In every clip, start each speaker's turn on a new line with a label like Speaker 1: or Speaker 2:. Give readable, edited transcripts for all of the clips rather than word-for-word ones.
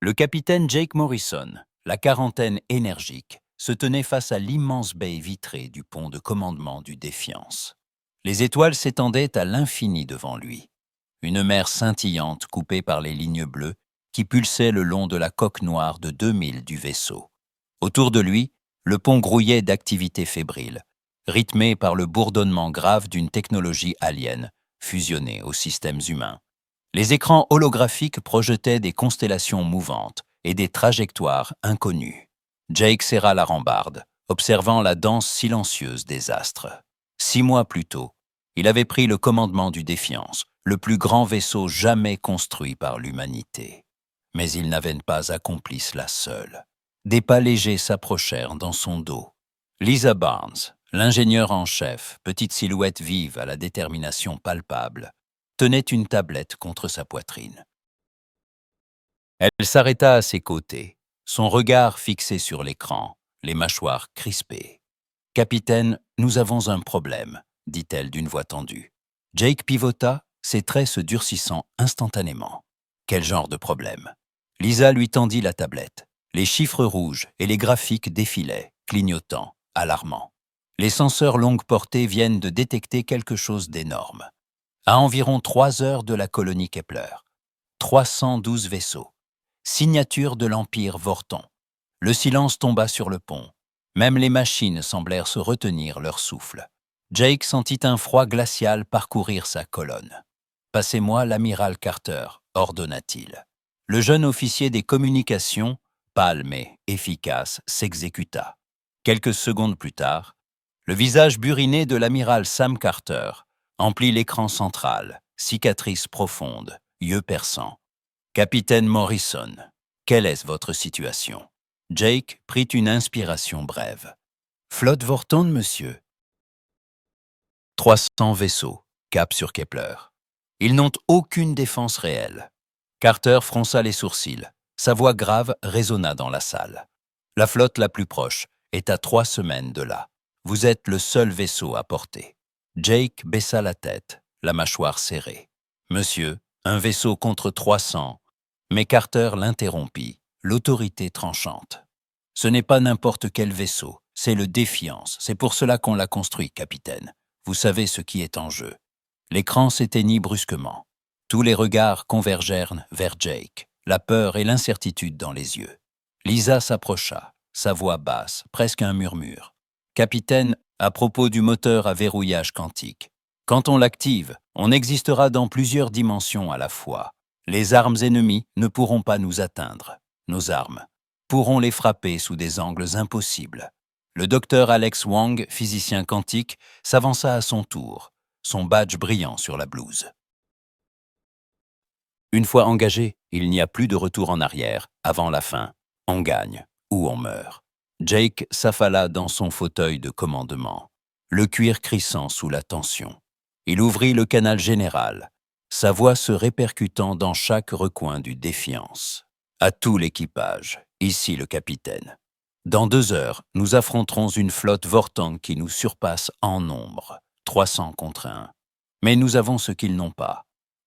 Speaker 1: Le capitaine Jake Morrison, la quarantaine énergique, se tenait face à l'immense baie vitrée du pont de commandement du Défiance. Les étoiles s'étendaient à l'infini devant lui. Une mer scintillante coupée par les lignes bleues qui pulsaient le long de la coque noire de 2000 du vaisseau. Autour de lui, le pont grouillait d'activités fébriles, rythmé par le bourdonnement grave d'une technologie alien, fusionnée aux systèmes humains. Les écrans holographiques projetaient des constellations mouvantes et des trajectoires inconnues. Jake serra la rambarde, observant la danse silencieuse des astres. 6 mois plus tôt, il avait pris le commandement du Défiance, le plus grand vaisseau jamais construit par l'humanité. Mais il n'avait pas accompli cela seul. Des pas légers s'approchèrent dans son dos. Lisa Barnes, l'ingénieur en chef, petite silhouette vive à la détermination palpable, tenait une tablette contre sa poitrine. Elle s'arrêta à ses côtés, son regard fixé sur l'écran, les mâchoires crispées. « Capitaine, nous avons un problème », dit-elle d'une voix tendue. Jake pivota, ses traits se durcissant instantanément. Quel genre de problème? Lisa lui tendit la tablette. Les chiffres rouges et les graphiques défilaient, clignotants, alarmants. Les senseurs longue portée viennent de détecter quelque chose d'énorme. À environ 3 heures de la colonie Kepler. 312 vaisseaux. Signature de l'Empire Vorton. Le silence tomba sur le pont. Même les machines semblèrent se retenir leur souffle. Jake sentit un froid glacial parcourir sa colonne. « Passez-moi l'amiral Carter », ordonna-t-il. Le jeune officier des communications, pâle mais efficace, s'exécuta. Quelques secondes plus tard, le visage buriné de l'amiral Sam Carter emplit l'écran central, cicatrice profonde, yeux perçants. « Capitaine Morrison, quelle est votre situation ?» Jake prit une inspiration brève. « Flotte Vorton, monsieur. » 300 vaisseaux, cap sur Kepler. Ils n'ont aucune défense réelle. Carter fronça les sourcils. Sa voix grave résonna dans la salle. La flotte la plus proche est à 3 semaines de là. Vous êtes le seul vaisseau à portée. Jake baissa la tête, la mâchoire serrée. « Monsieur, un vaisseau contre 300. » Mais Carter l'interrompit, l'autorité tranchante. « Ce n'est pas n'importe quel vaisseau, c'est le Défiance. C'est pour cela qu'on l'a construit, capitaine. Vous savez ce qui est en jeu. » L'écran s'éteignit brusquement. Tous les regards convergèrent vers Jake, la peur et l'incertitude dans les yeux. Lisa s'approcha, sa voix basse, presque un murmure. « Capitaine, à propos du moteur à verrouillage quantique. Quand on l'active, on existera dans plusieurs dimensions à la fois. Les armes ennemies ne pourront pas nous atteindre. Nos armes pourront les frapper sous des angles impossibles. » Le docteur Alex Wang, physicien quantique, s'avança à son tour, son badge brillant sur la blouse. Une fois engagé, il n'y a plus de retour en arrière, avant la fin. On gagne ou on meurt. Jake s'affala dans son fauteuil de commandement, le cuir crissant sous la tension. Il ouvrit le canal général, sa voix se répercutant dans chaque recoin du Défiance. « À tout l'équipage, ici le capitaine. Dans 2 heures, nous affronterons une flotte Vorton qui nous surpasse en nombre, 300 contre 1. Mais nous avons ce qu'ils n'ont pas,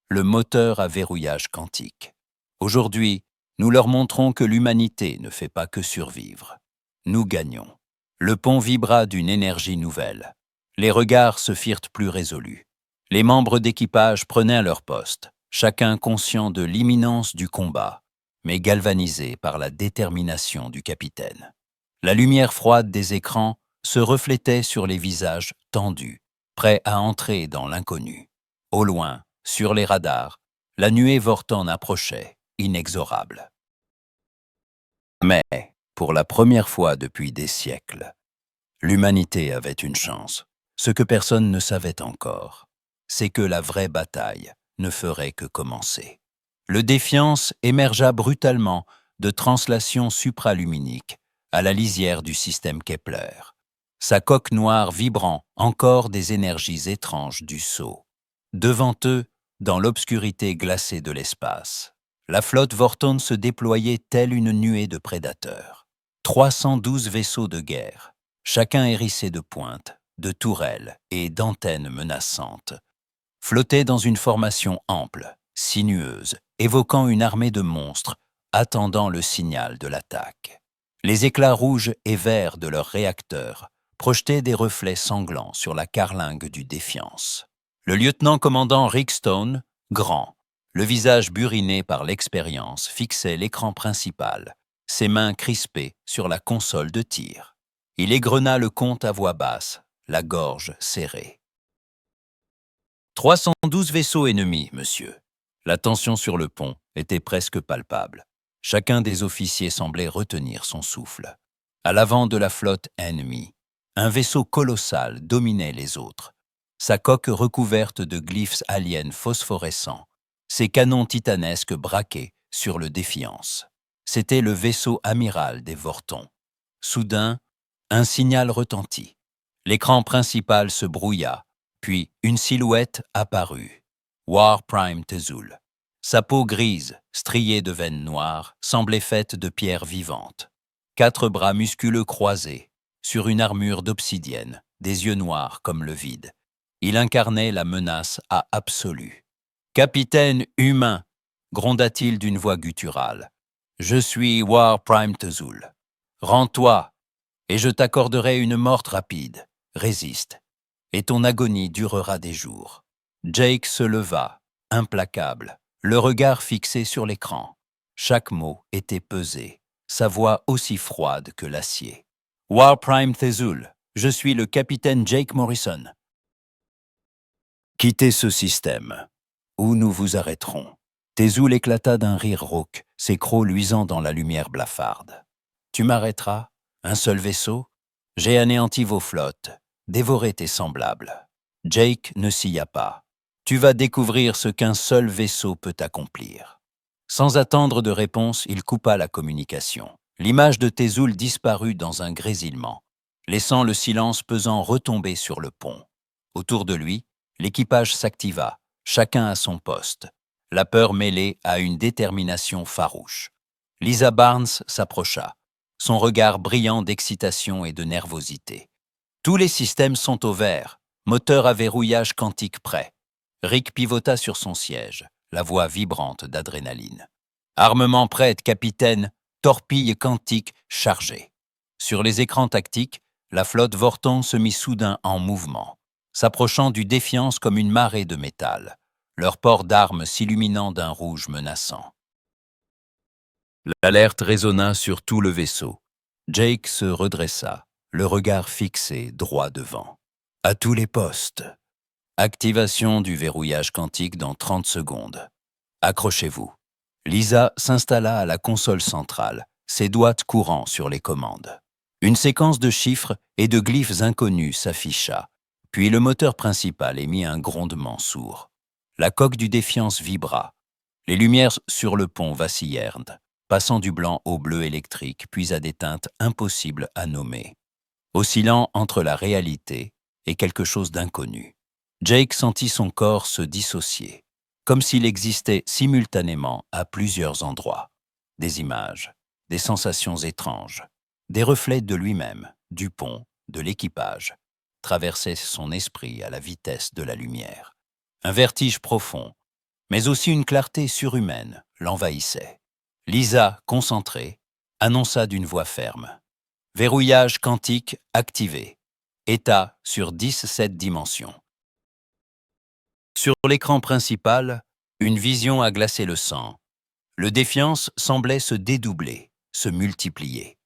Speaker 1: le moteur à verrouillage quantique. Aujourd'hui, nous leur montrons que l'humanité ne fait pas que survivre. Nous gagnons. » Le pont vibra d'une énergie nouvelle. Les regards se firent plus résolus. Les membres d'équipage prenaient leur poste, chacun conscient de l'imminence du combat, mais galvanisé par la détermination du capitaine. La lumière froide des écrans se reflétait sur les visages tendus, prêts à entrer dans l'inconnu. Au loin, sur les radars, la nuée Vorton approchait, inexorable. Mais, pour la première fois depuis des siècles, l'humanité avait une chance. Ce que personne ne savait encore, c'est que la vraie bataille ne ferait que commencer. Le Défiance émergea brutalement de translation supraluminique à la lisière du système Kepler, sa coque noire vibrant encore des énergies étranges du sceau. Devant eux, dans l'obscurité glacée de l'espace, la flotte Vorton se déployait telle une nuée de prédateurs. 312 vaisseaux de guerre, chacun hérissé de pointes, de tourelles et d'antennes menaçantes, flottaient dans une formation ample, sinueuse, évoquant une armée de monstres attendant le signal de l'attaque. Les éclats rouges et verts de leurs réacteurs projetaient des reflets sanglants sur la carlingue du Défiance. Le lieutenant-commandant Rick Stone, grand, le visage buriné par l'expérience, fixait l'écran principal, ses mains crispées sur la console de tir. Il égrena le compte à voix basse, la gorge serrée. 312 vaisseaux ennemis, monsieur. La tension sur le pont était presque palpable. Chacun des officiers semblait retenir son souffle. À l'avant de la flotte ennemie, un vaisseau colossal dominait les autres. Sa coque recouverte de glyphes aliens phosphorescents, ses canons titanesques braqués sur le Défiance. C'était le vaisseau amiral des Vortons. Soudain, un signal retentit. L'écran principal se brouilla, puis une silhouette apparut. War Prime Tezul. Sa peau grise, striée de veines noires, semblait faite de pierres vivantes. 4 bras musculeux croisés, sur une armure d'obsidienne, des yeux noirs comme le vide. Il incarnait la menace à absolue. « Capitaine humain !» gronda-t-il d'une voix gutturale. « Je suis War Prime Tezul. Rends-toi, et je t'accorderai une mort rapide. Résiste, et ton agonie durera des jours. » Jake se leva, implacable, le regard fixé sur l'écran. Chaque mot était pesé, sa voix aussi froide que l'acier. « War Prime Tezul, je suis le capitaine Jake Morrison. Quittez ce système, ou nous vous arrêterons. » Tezul éclata d'un rire rauque, ses crocs luisant dans la lumière blafarde. « Tu m'arrêteras? Un seul vaisseau? J'ai anéanti vos flottes, dévoré tes semblables. » Jake ne scia pas. « Tu vas découvrir ce qu'un seul vaisseau peut accomplir. » Sans attendre de réponse, il coupa la communication. L'image de Tezul disparut dans un grésillement, laissant le silence pesant retomber sur le pont. Autour de lui, l'équipage s'activa, chacun à son poste, la peur mêlée à une détermination farouche. Lisa Barnes s'approcha, son regard brillant d'excitation et de nervosité. « Tous les systèmes sont au vert, moteur à verrouillage quantique prêt. » Rick pivota sur son siège, la voix vibrante d'adrénaline. « Armement prêt, capitaine, torpille quantique chargée. » Sur les écrans tactiques, la flotte Vorton se mit soudain en mouvement, s'approchant du Défiance comme une marée de métal, leur port d'armes s'illuminant d'un rouge menaçant. L'alerte résonna sur tout le vaisseau. Jake se redressa, le regard fixé droit devant. « À tous les postes. Activation du verrouillage quantique dans 30 secondes. Accrochez-vous. » Lisa s'installa à la console centrale, ses doigts courant sur les commandes. Une séquence de chiffres et de glyphes inconnus s'afficha, puis le moteur principal émit un grondement sourd. La coque du Défiance vibra. Les lumières sur le pont vacillèrent, passant du blanc au bleu électrique, puis à des teintes impossibles à nommer, oscillant entre la réalité et quelque chose d'inconnu. Jake sentit son corps se dissocier, comme s'il existait simultanément à plusieurs endroits. Des images, des sensations étranges, des reflets de lui-même, du pont, de l'équipage, traversaient son esprit à la vitesse de la lumière. Un vertige profond, mais aussi une clarté surhumaine, l'envahissait. Lisa, concentrée, annonça d'une voix ferme. « Verrouillage quantique activé. État sur 17 dimensions. » Sur l'écran principal, une vision a glacé le sang. Le Défiance semblait se dédoubler, se multiplier.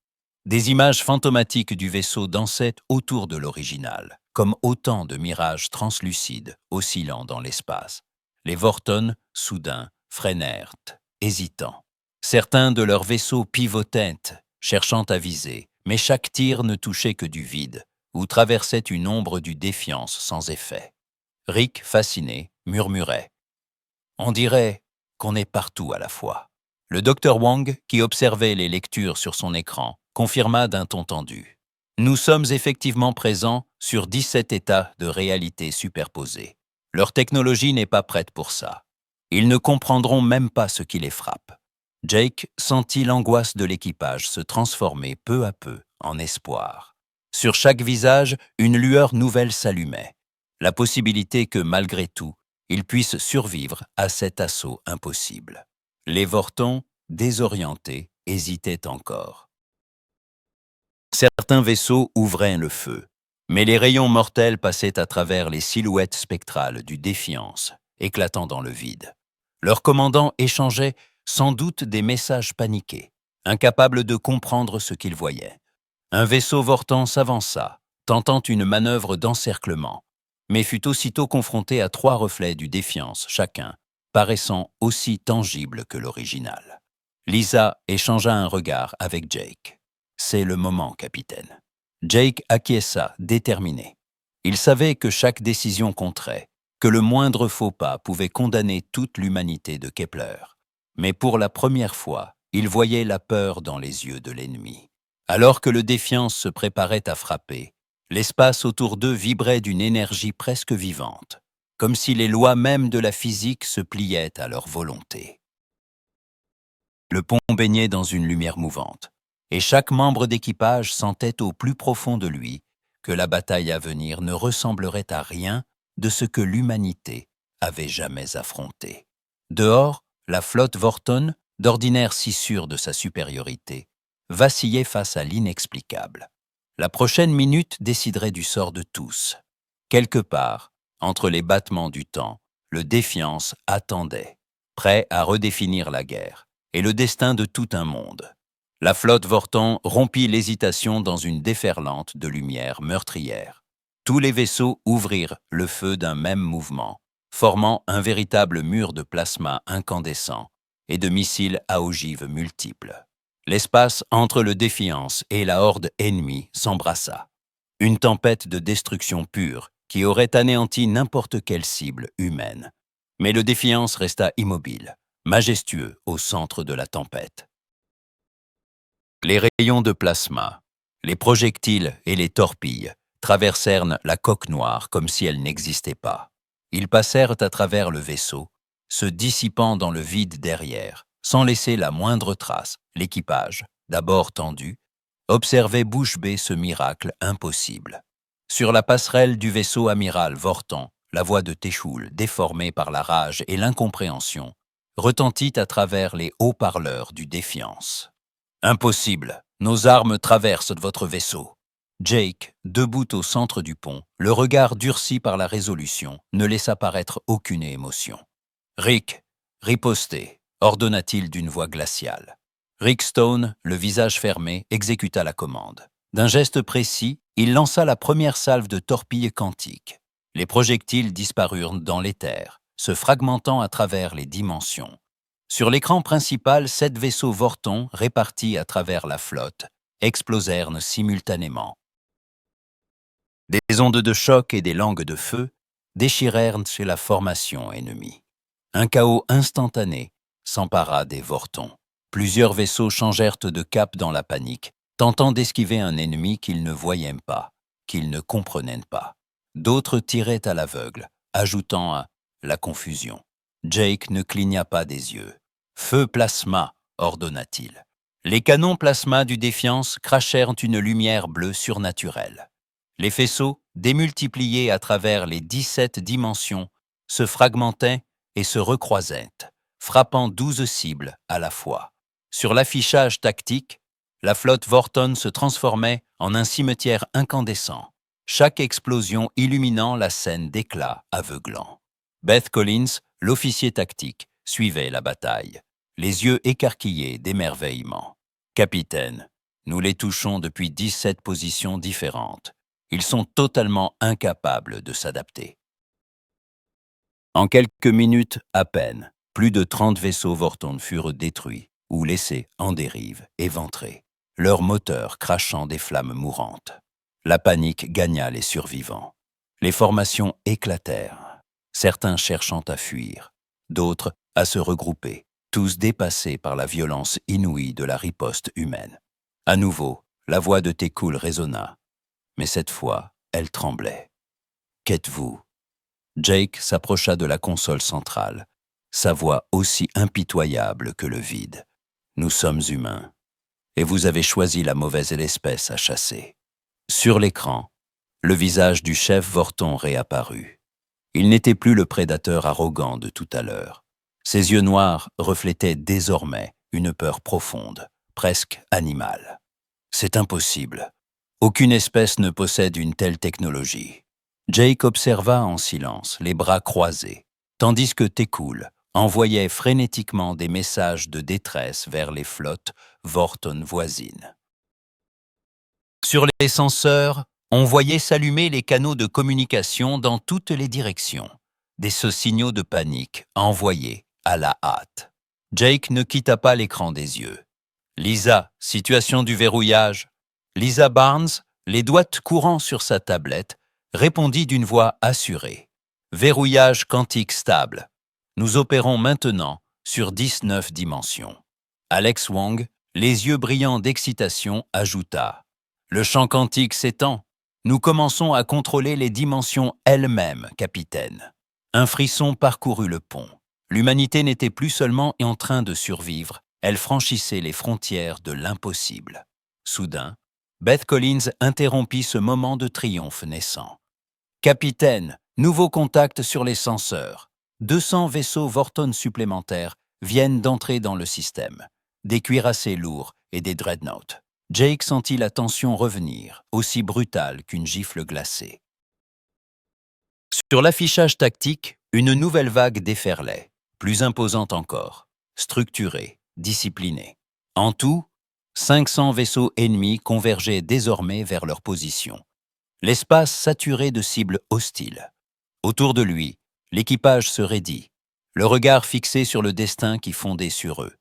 Speaker 1: Des images fantomatiques du vaisseau dansaient autour de l'original, comme autant de mirages translucides oscillant dans l'espace. Les Vorton, soudain, freinèrent, hésitants. Certains de leurs vaisseaux pivotaient, cherchant à viser, mais chaque tir ne touchait que du vide, ou traversait une ombre du Défiance sans effet. Rick, fasciné, murmurait. « On dirait qu'on est partout à la fois. » Le docteur Wang, qui observait les lectures sur son écran, confirma d'un ton tendu. « Nous sommes effectivement présents sur 17 états de réalité superposés. Leur technologie n'est pas prête pour ça. Ils ne comprendront même pas ce qui les frappe. » Jake sentit l'angoisse de l'équipage se transformer peu à peu en espoir. Sur chaque visage, une lueur nouvelle s'allumait. La possibilité que, malgré tout, ils puissent survivre à cet assaut impossible. Les Vortons, désorientés, hésitaient encore. Certains vaisseaux ouvraient le feu, mais les rayons mortels passaient à travers les silhouettes spectrales du Défiance, éclatant dans le vide. Leurs commandants échangeaient sans doute des messages paniqués, incapables de comprendre ce qu'ils voyaient. Un vaisseau Vortan s'avança, tentant une manœuvre d'encerclement, mais fut aussitôt confronté à 3 reflets du Défiance chacun, paraissant aussi tangibles que l'original. Lisa échangea un regard avec Jake. « C'est le moment, capitaine. » Jake acquiesça, déterminé. Il savait que chaque décision compterait, que le moindre faux pas pouvait condamner toute l'humanité de Kepler. Mais pour la première fois, il voyait la peur dans les yeux de l'ennemi. Alors que le Défiance se préparait à frapper, l'espace autour d'eux vibrait d'une énergie presque vivante, comme si les lois mêmes de la physique se pliaient à leur volonté. Le pont baignait dans une lumière mouvante, et chaque membre d'équipage sentait au plus profond de lui que la bataille à venir ne ressemblerait à rien de ce que l'humanité avait jamais affronté. Dehors, la flotte Vorton, d'ordinaire si sûre de sa supériorité, vacillait face à l'inexplicable. La prochaine minute déciderait du sort de tous. Quelque part, entre les battements du temps, le Défiance attendait, prêt à redéfinir la guerre et le destin de tout un monde. La flotte Vortan rompit l'hésitation dans une déferlante de lumière meurtrière. Tous les vaisseaux ouvrirent le feu d'un même mouvement, formant un véritable mur de plasma incandescent et de missiles à ogives multiples. L'espace entre le Défiance et la horde ennemie s'embrassa. Une tempête de destruction pure qui aurait anéanti n'importe quelle cible humaine. Mais le Défiance resta immobile, majestueux au centre de la tempête. Les rayons de plasma, les projectiles et les torpilles traversèrent la coque noire comme si elle n'existait pas. Ils passèrent à travers le vaisseau, se dissipant dans le vide derrière, sans laisser la moindre trace. L'équipage, d'abord tendu, observait bouche bée ce miracle impossible. Sur la passerelle du vaisseau amiral Vortan, la voix de Téchoul, déformée par la rage et l'incompréhension, retentit à travers les haut-parleurs du Défiance. « Impossible, nos armes traversent votre vaisseau. » Jake, debout au centre du pont, le regard durci par la résolution, ne laissa paraître aucune émotion. « Rick, ripostez, » ordonna-t-il d'une voix glaciale. Rick Stone, le visage fermé, exécuta la commande. D'un geste précis, il lança la première salve de torpilles quantiques. Les projectiles disparurent dans l'éther, se fragmentant à travers les dimensions. Sur l'écran principal, 7 vaisseaux Vorton répartis à travers la flotte explosèrent simultanément. Des ondes de choc et des langues de feu déchirèrent chez la formation ennemie. Un chaos instantané s'empara des Vortons. Plusieurs vaisseaux changèrent de cap dans la panique, tentant d'esquiver un ennemi qu'ils ne voyaient pas, qu'ils ne comprenaient pas. D'autres tiraient à l'aveugle, ajoutant à la confusion. Jake ne cligna pas des yeux. « Feu plasma !» ordonna-t-il. Les canons plasma du Défiance crachèrent une lumière bleue surnaturelle. Les faisceaux, démultipliés à travers les 17 dimensions, se fragmentaient et se recroisaient, frappant 12 cibles à la fois. Sur l'affichage tactique, la flotte Vorton se transformait en un cimetière incandescent, chaque explosion illuminant la scène d'éclats aveuglants. Beth Collins, l'officier tactique, suivait la bataille, les yeux écarquillés d'émerveillement. « Capitaine, nous les touchons depuis 17 positions différentes. Ils sont totalement incapables de s'adapter. » En quelques minutes à peine, plus de 30 vaisseaux Vorton furent détruits ou laissés en dérive, éventrés, leurs moteurs crachant des flammes mourantes. La panique gagna les survivants. Les formations éclatèrent, certains cherchant à fuir, d'autres à se regrouper, tous dépassés par la violence inouïe de la riposte humaine. À nouveau, la voix de Téchoul résonna, mais cette fois, elle tremblait. « Qu'êtes-vous » Jake s'approcha de la console centrale, sa voix aussi impitoyable que le vide. « Nous sommes humains, et vous avez choisi la mauvaise espèce à chasser. » Sur l'écran, le visage du chef Vorton réapparut. Il n'était plus le prédateur arrogant de tout à l'heure. Ses yeux noirs reflétaient désormais une peur profonde, presque animale. C'est impossible. Aucune espèce ne possède une telle technologie. Jake observa en silence, les bras croisés, tandis que Tekul envoyait frénétiquement des messages de détresse vers les flottes Vorton voisines. Sur les senseurs, on voyait s'allumer les canaux de communication dans toutes les directions. Des signaux de panique envoyés à la hâte. Jake ne quitta pas l'écran des yeux. Lisa, situation du verrouillage. Lisa Barnes, les doigts courant sur sa tablette, répondit d'une voix assurée. Verrouillage quantique stable. Nous opérons maintenant sur 19 dimensions. Alex Wong, les yeux brillants d'excitation, ajouta. Le champ quantique s'étend. Nous commençons à contrôler les dimensions elles-mêmes, capitaine. Un frisson parcourut le pont. L'humanité n'était plus seulement en train de survivre, elle franchissait les frontières de l'impossible. Soudain, Beth Collins interrompit ce moment de triomphe naissant. Capitaine, nouveau contact sur les senseurs. 200 vaisseaux Vorton supplémentaires viennent d'entrer dans le système. Des cuirassés lourds et des dreadnoughts. Jake sentit la tension revenir, aussi brutale qu'une gifle glacée. Sur l'affichage tactique, une nouvelle vague déferlait, plus imposante encore, structurée, disciplinée. En tout, 500 vaisseaux ennemis convergeaient désormais vers leur position. L'espace saturé de cibles hostiles. Autour de lui, l'équipage se raidit, le regard fixé sur le destin qui fondait sur eux.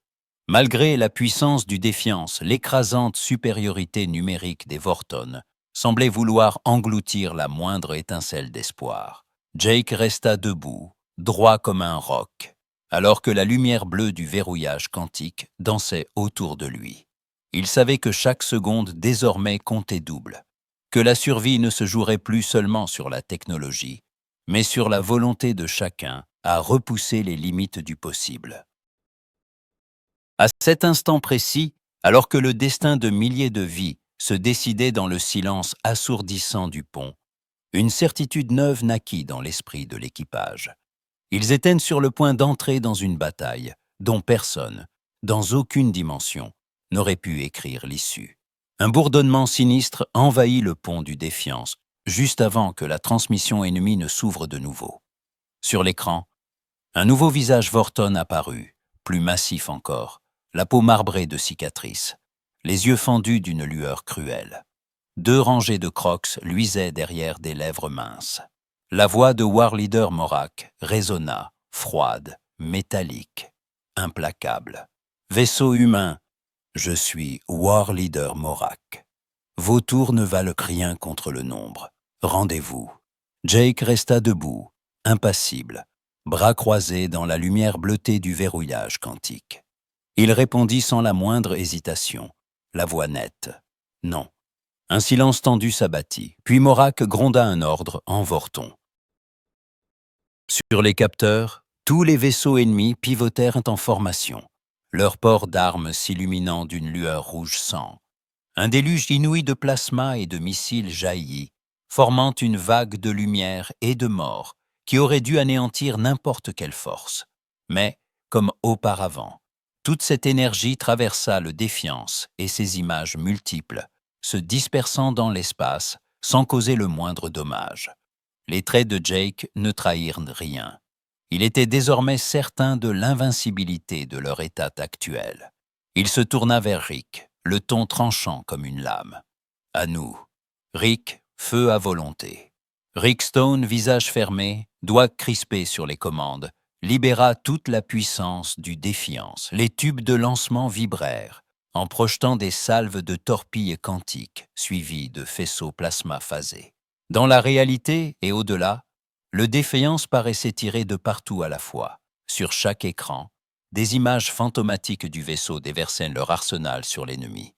Speaker 1: Malgré la puissance du Défiance, l'écrasante supériorité numérique des Vorton semblait vouloir engloutir la moindre étincelle d'espoir. Jake resta debout, droit comme un roc, alors que la lumière bleue du verrouillage quantique dansait autour de lui. Il savait que chaque seconde désormais comptait double, que la survie ne se jouerait plus seulement sur la technologie, mais sur la volonté de chacun à repousser les limites du possible. À cet instant précis, alors que le destin de milliers de vies se décidait dans le silence assourdissant du pont, une certitude neuve naquit dans l'esprit de l'équipage. Ils étaient sur le point d'entrer dans une bataille dont personne, dans aucune dimension, n'aurait pu écrire l'issue. Un bourdonnement sinistre envahit le pont du Défiance, juste avant que la transmission ennemie ne s'ouvre de nouveau. Sur l'écran, un nouveau visage Vorton apparut, plus massif encore, la peau marbrée de cicatrices, les yeux fendus d'une lueur cruelle. 2 rangées de crocs luisaient derrière des lèvres minces. La voix de War Leader Morak résonna, froide, métallique, implacable. Vaisseau humain, je suis War Leader Morak. Vos tours ne valent rien contre le nombre. Rendez-vous. Jake resta debout, impassible, bras croisés dans la lumière bleutée du verrouillage quantique. Il répondit sans la moindre hésitation, la voix nette. Non. Un silence tendu s'abattit, puis Morak gronda un ordre en Vorton. Sur les capteurs, tous les vaisseaux ennemis pivotèrent en formation, leurs ports d'armes s'illuminant d'une lueur rouge sang. Un déluge inouï de plasma et de missiles jaillit, formant une vague de lumière et de mort qui aurait dû anéantir n'importe quelle force. Mais, comme auparavant, toute cette énergie traversa le Défiance et ses images multiples, se dispersant dans l'espace sans causer le moindre dommage. Les traits de Jake ne trahirent rien. Il était désormais certain de l'invincibilité de leur état actuel. Il se tourna vers Rick, le ton tranchant comme une lame. « À nous. » Rick, feu à volonté. Rick Stone, visage fermé, doigts crispés sur les commandes, libéra toute la puissance du Défiance. Les tubes de lancement vibrèrent, en projetant des salves de torpilles quantiques, suivies de faisceaux plasma phasés. Dans la réalité et au-delà, le Défiance paraissait tirer de partout à la fois. Sur chaque écran, des images fantomatiques du vaisseau déversaient leur arsenal sur l'ennemi.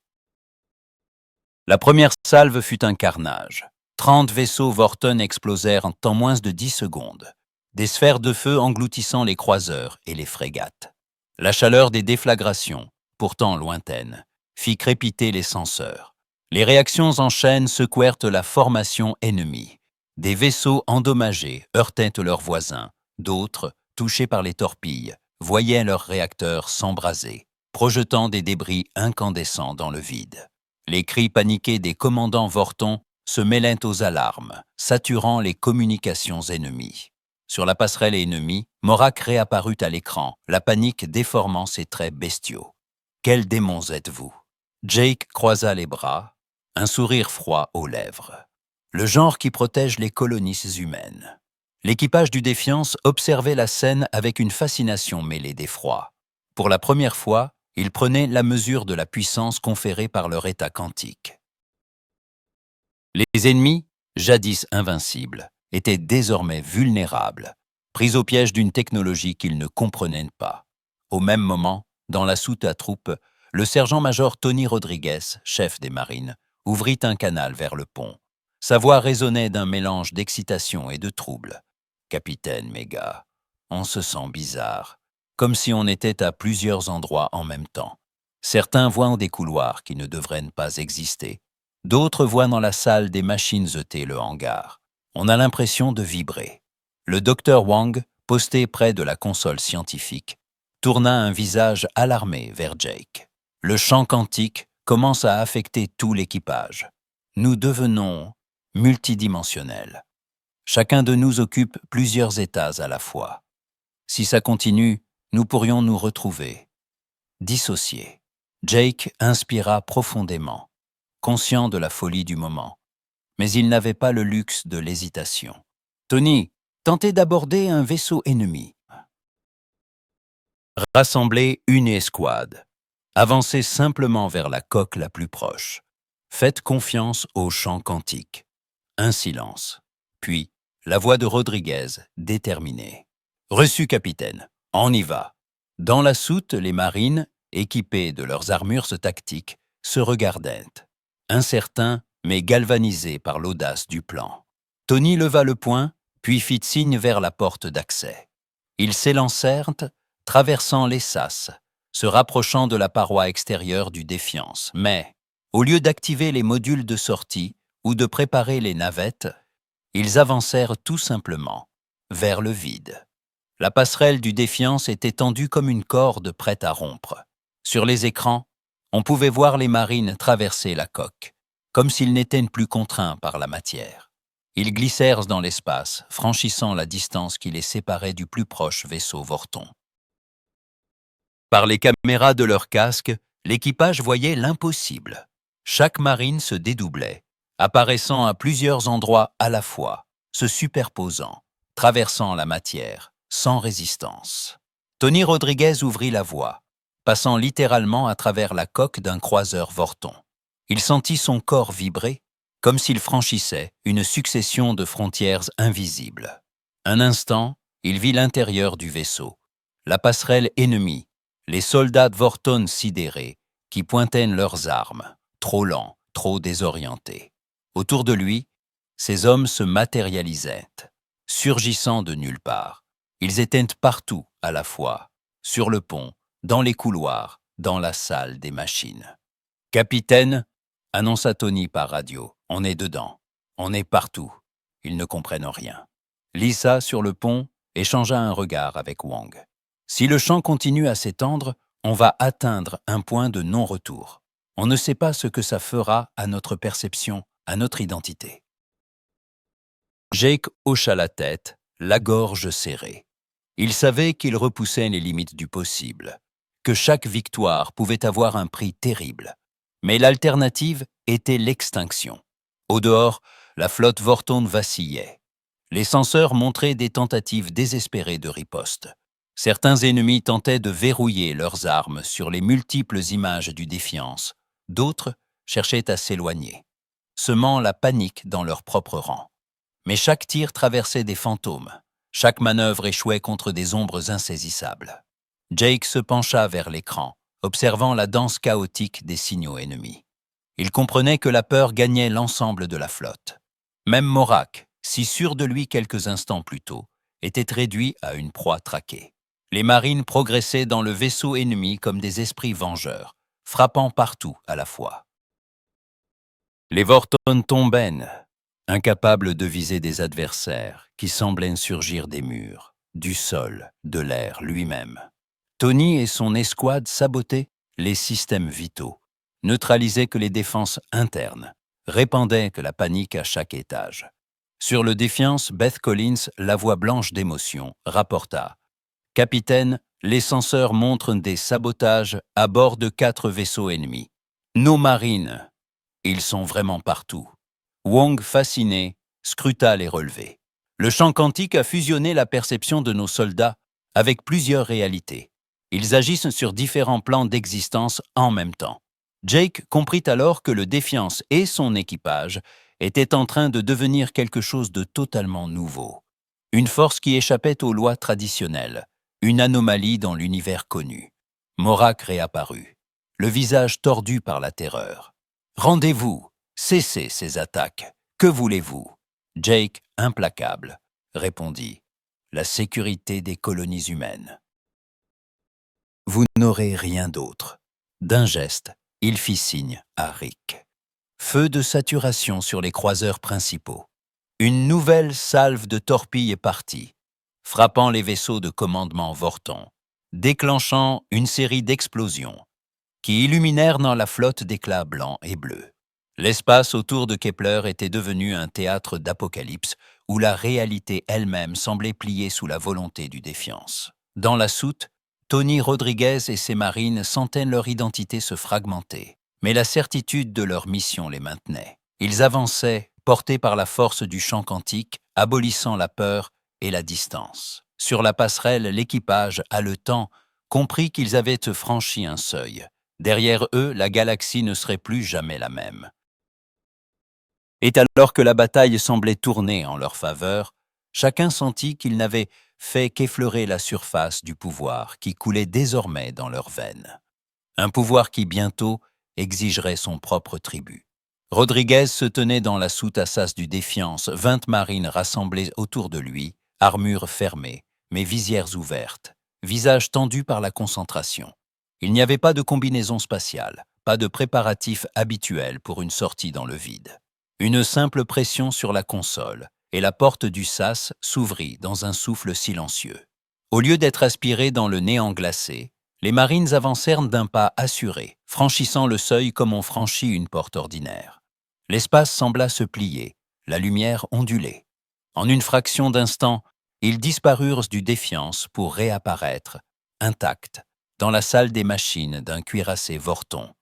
Speaker 1: La première salve fut un carnage. 30 vaisseaux Vorton explosèrent en moins de 10 secondes, des sphères de feu engloutissant les croiseurs et les frégates. La chaleur des déflagrations, pourtant lointaines, fit crépiter les senseurs. Les réactions en chaîne secouèrent la formation ennemie. Des vaisseaux endommagés heurtaient leurs voisins, d'autres, touchés par les torpilles, voyaient leurs réacteurs s'embraser. projetant des débris incandescents dans le vide. Les cris paniqués des commandants Vorton se mêlaient aux alarmes, saturant les communications ennemies. Sur la passerelle ennemie, Morak réapparut à l'écran, la panique déformant ses traits bestiaux. « Quels démons êtes-vous » Jake croisa les bras, un sourire froid aux lèvres. Le genre qui protège les colonies humaines. L'équipage du Défiance observait la scène avec une fascination mêlée d'effroi. Pour la première fois, ils prenaient la mesure de la puissance conférée par leur état quantique. Les ennemis, jadis invincibles, étaient désormais vulnérables, pris au piège d'une technologie qu'ils ne comprenaient pas. Au même moment, dans la soute à troupes, le sergent-major Tony Rodriguez, chef des marines, ouvrit un canal vers le pont. Sa voix résonnait d'un mélange d'excitation et de trouble. « Capitaine Méga, on se sent bizarre, comme si on était à plusieurs endroits en même temps. Certains voient des couloirs qui ne devraient pas exister. D'autres voient dans la salle des machines ET le hangar. On a l'impression de vibrer. » Le docteur Wang, posté près de la console scientifique, tourna un visage alarmé vers Jake. Le champ quantique commence à affecter tout l'équipage. Nous devenons multidimensionnels. Chacun de nous occupe plusieurs états à la fois. Si ça continue, nous pourrions nous retrouver dissociés. Jake inspira profondément, conscient de la folie du moment. Mais il n'avait pas le luxe de l'hésitation. « Tony, tentez d'aborder un vaisseau ennemi. » Rassemblez une escouade. Avancez simplement vers la coque la plus proche. Faites confiance au champ quantique. Un silence. Puis, la voix de Rodriguez, déterminée. « Reçu, capitaine. On y va. » Dans la soute, les marines, équipées de leurs armures tactiques, se regardaient. Incertains, mais galvanisés par l'audace du plan. Tony leva le poing, puis fit signe vers la porte d'accès. Ils s'élancèrent, traversant les sas, se rapprochant de la paroi extérieure du Défiance. Mais, au lieu d'activer les modules de sortie ou de préparer les navettes, ils avancèrent tout simplement vers le vide. La passerelle du Défiance était tendue comme une corde prête à rompre. Sur les écrans, on pouvait voir les marines traverser la coque, comme s'ils n'étaient plus contraints par la matière. Ils glissèrent dans l'espace, franchissant la distance qui les séparait du plus proche vaisseau Vorton. Par les caméras de leur casque, l'équipage voyait l'impossible. Chaque marine se dédoublait, apparaissant à plusieurs endroits à la fois, se superposant, traversant la matière, sans résistance. Tony Rodriguez ouvrit la voie, passant littéralement à travers la coque d'un croiseur Vorton. Il sentit son corps vibrer, comme s'il franchissait une succession de frontières invisibles. Un instant, il vit l'intérieur du vaisseau, la passerelle ennemie, les soldats de Vorton sidérés, qui pointaient leurs armes, trop lents, trop désorientés. Autour de lui, ces hommes se matérialisaient, surgissant de nulle part. Ils étaient partout à la fois, sur le pont, dans les couloirs, dans la salle des machines. « Capitaine !» annonça Tony par radio. « On est dedans. On est partout. » Ils ne comprennent rien. Lisa, sur le pont, échangea un regard avec Wang. « Si le champ continue à s'étendre, on va atteindre un point de non-retour. On ne sait pas ce que ça fera à notre perception, à notre identité. » Jake hocha la tête, la gorge serrée. Il savait qu'il repoussait les limites du possible, que chaque victoire pouvait avoir un prix terrible. Mais l'alternative était l'extinction. Au dehors, la flotte Vorton vacillait. Les senseurs montraient des tentatives désespérées de riposte. Certains ennemis tentaient de verrouiller leurs armes sur les multiples images du Défiance. D'autres cherchaient à s'éloigner, semant la panique dans leur propre rang. Mais chaque tir traversait des fantômes. Chaque manœuvre échouait contre des ombres insaisissables. Jake se pencha vers l'écran, observant la danse chaotique des signaux ennemis. Il comprenait que la peur gagnait l'ensemble de la flotte. Même Morak, si sûr de lui quelques instants plus tôt, était réduit à une proie traquée. Les marines progressaient dans le vaisseau ennemi comme des esprits vengeurs, frappant partout à la fois. Les Vorton tombaient, incapables de viser des adversaires qui semblaient surgir des murs, du sol, de l'air lui-même. Tony et son escouade sabotaient les systèmes vitaux, neutralisaient que les défenses internes, répandaient que la panique à chaque étage. Sur le Défiance, Beth Collins, la voix blanche d'émotion, rapporta « Capitaine, les senseurs montrent des sabotages à bord de 4 vaisseaux ennemis. Nos marines, ils sont vraiment partout. » Wong, fasciné, scruta les relevés. Le champ quantique a fusionné la perception de nos soldats avec plusieurs réalités. Ils agissent sur différents plans d'existence en même temps. Jake comprit alors que le Défiance et son équipage étaient en train de devenir quelque chose de totalement nouveau. Une force qui échappait aux lois traditionnelles, une anomalie dans l'univers connu. Morak réapparut, le visage tordu par la terreur. « Rendez-vous, cessez ces attaques. Que voulez-vous » Jake, implacable, répondit « La sécurité des colonies humaines. » Vous n'aurez rien d'autre. D'un geste, il fit signe à Rick. Feu de saturation sur les croiseurs principaux. Une nouvelle salve de torpilles est partie, frappant les vaisseaux de commandement Vorton, déclenchant une série d'explosions qui illuminèrent dans la flotte d'éclats blancs et bleus. L'espace autour de Kepler était devenu un théâtre d'apocalypse où la réalité elle-même semblait plier sous la volonté du Défiance. Dans la soute, Tony Rodriguez et ses marines sentaient leur identité se fragmenter, mais la certitude de leur mission les maintenait. Ils avançaient, portés par la force du champ quantique, abolissant la peur et la distance. Sur la passerelle, l'équipage, haletant, comprit qu'ils avaient franchi un seuil. Derrière eux, la galaxie ne serait plus jamais la même. Et alors que la bataille semblait tourner en leur faveur, chacun sentit qu'ils n'avaient fait qu'effleurer la surface du pouvoir qui coulait désormais dans leurs veines. Un pouvoir qui bientôt exigerait son propre tribut. Rodriguez se tenait dans la soute à sas du Défiance, 20 marines rassemblées autour de lui, armures fermées, mais visières ouvertes, visages tendus par la concentration. Il n'y avait pas de combinaison spatiale, pas de préparatif habituel pour une sortie dans le vide. Une simple pression sur la console, et la porte du sas s'ouvrit dans un souffle silencieux. Au lieu d'être aspirés dans le néant glacé, les marines avancèrent d'un pas assuré, franchissant le seuil comme on franchit une porte ordinaire. L'espace sembla se plier, la lumière onduler. En une fraction d'instant, ils disparurent du Défiance pour réapparaître, intacts, dans la salle des machines d'un cuirassé Vorton.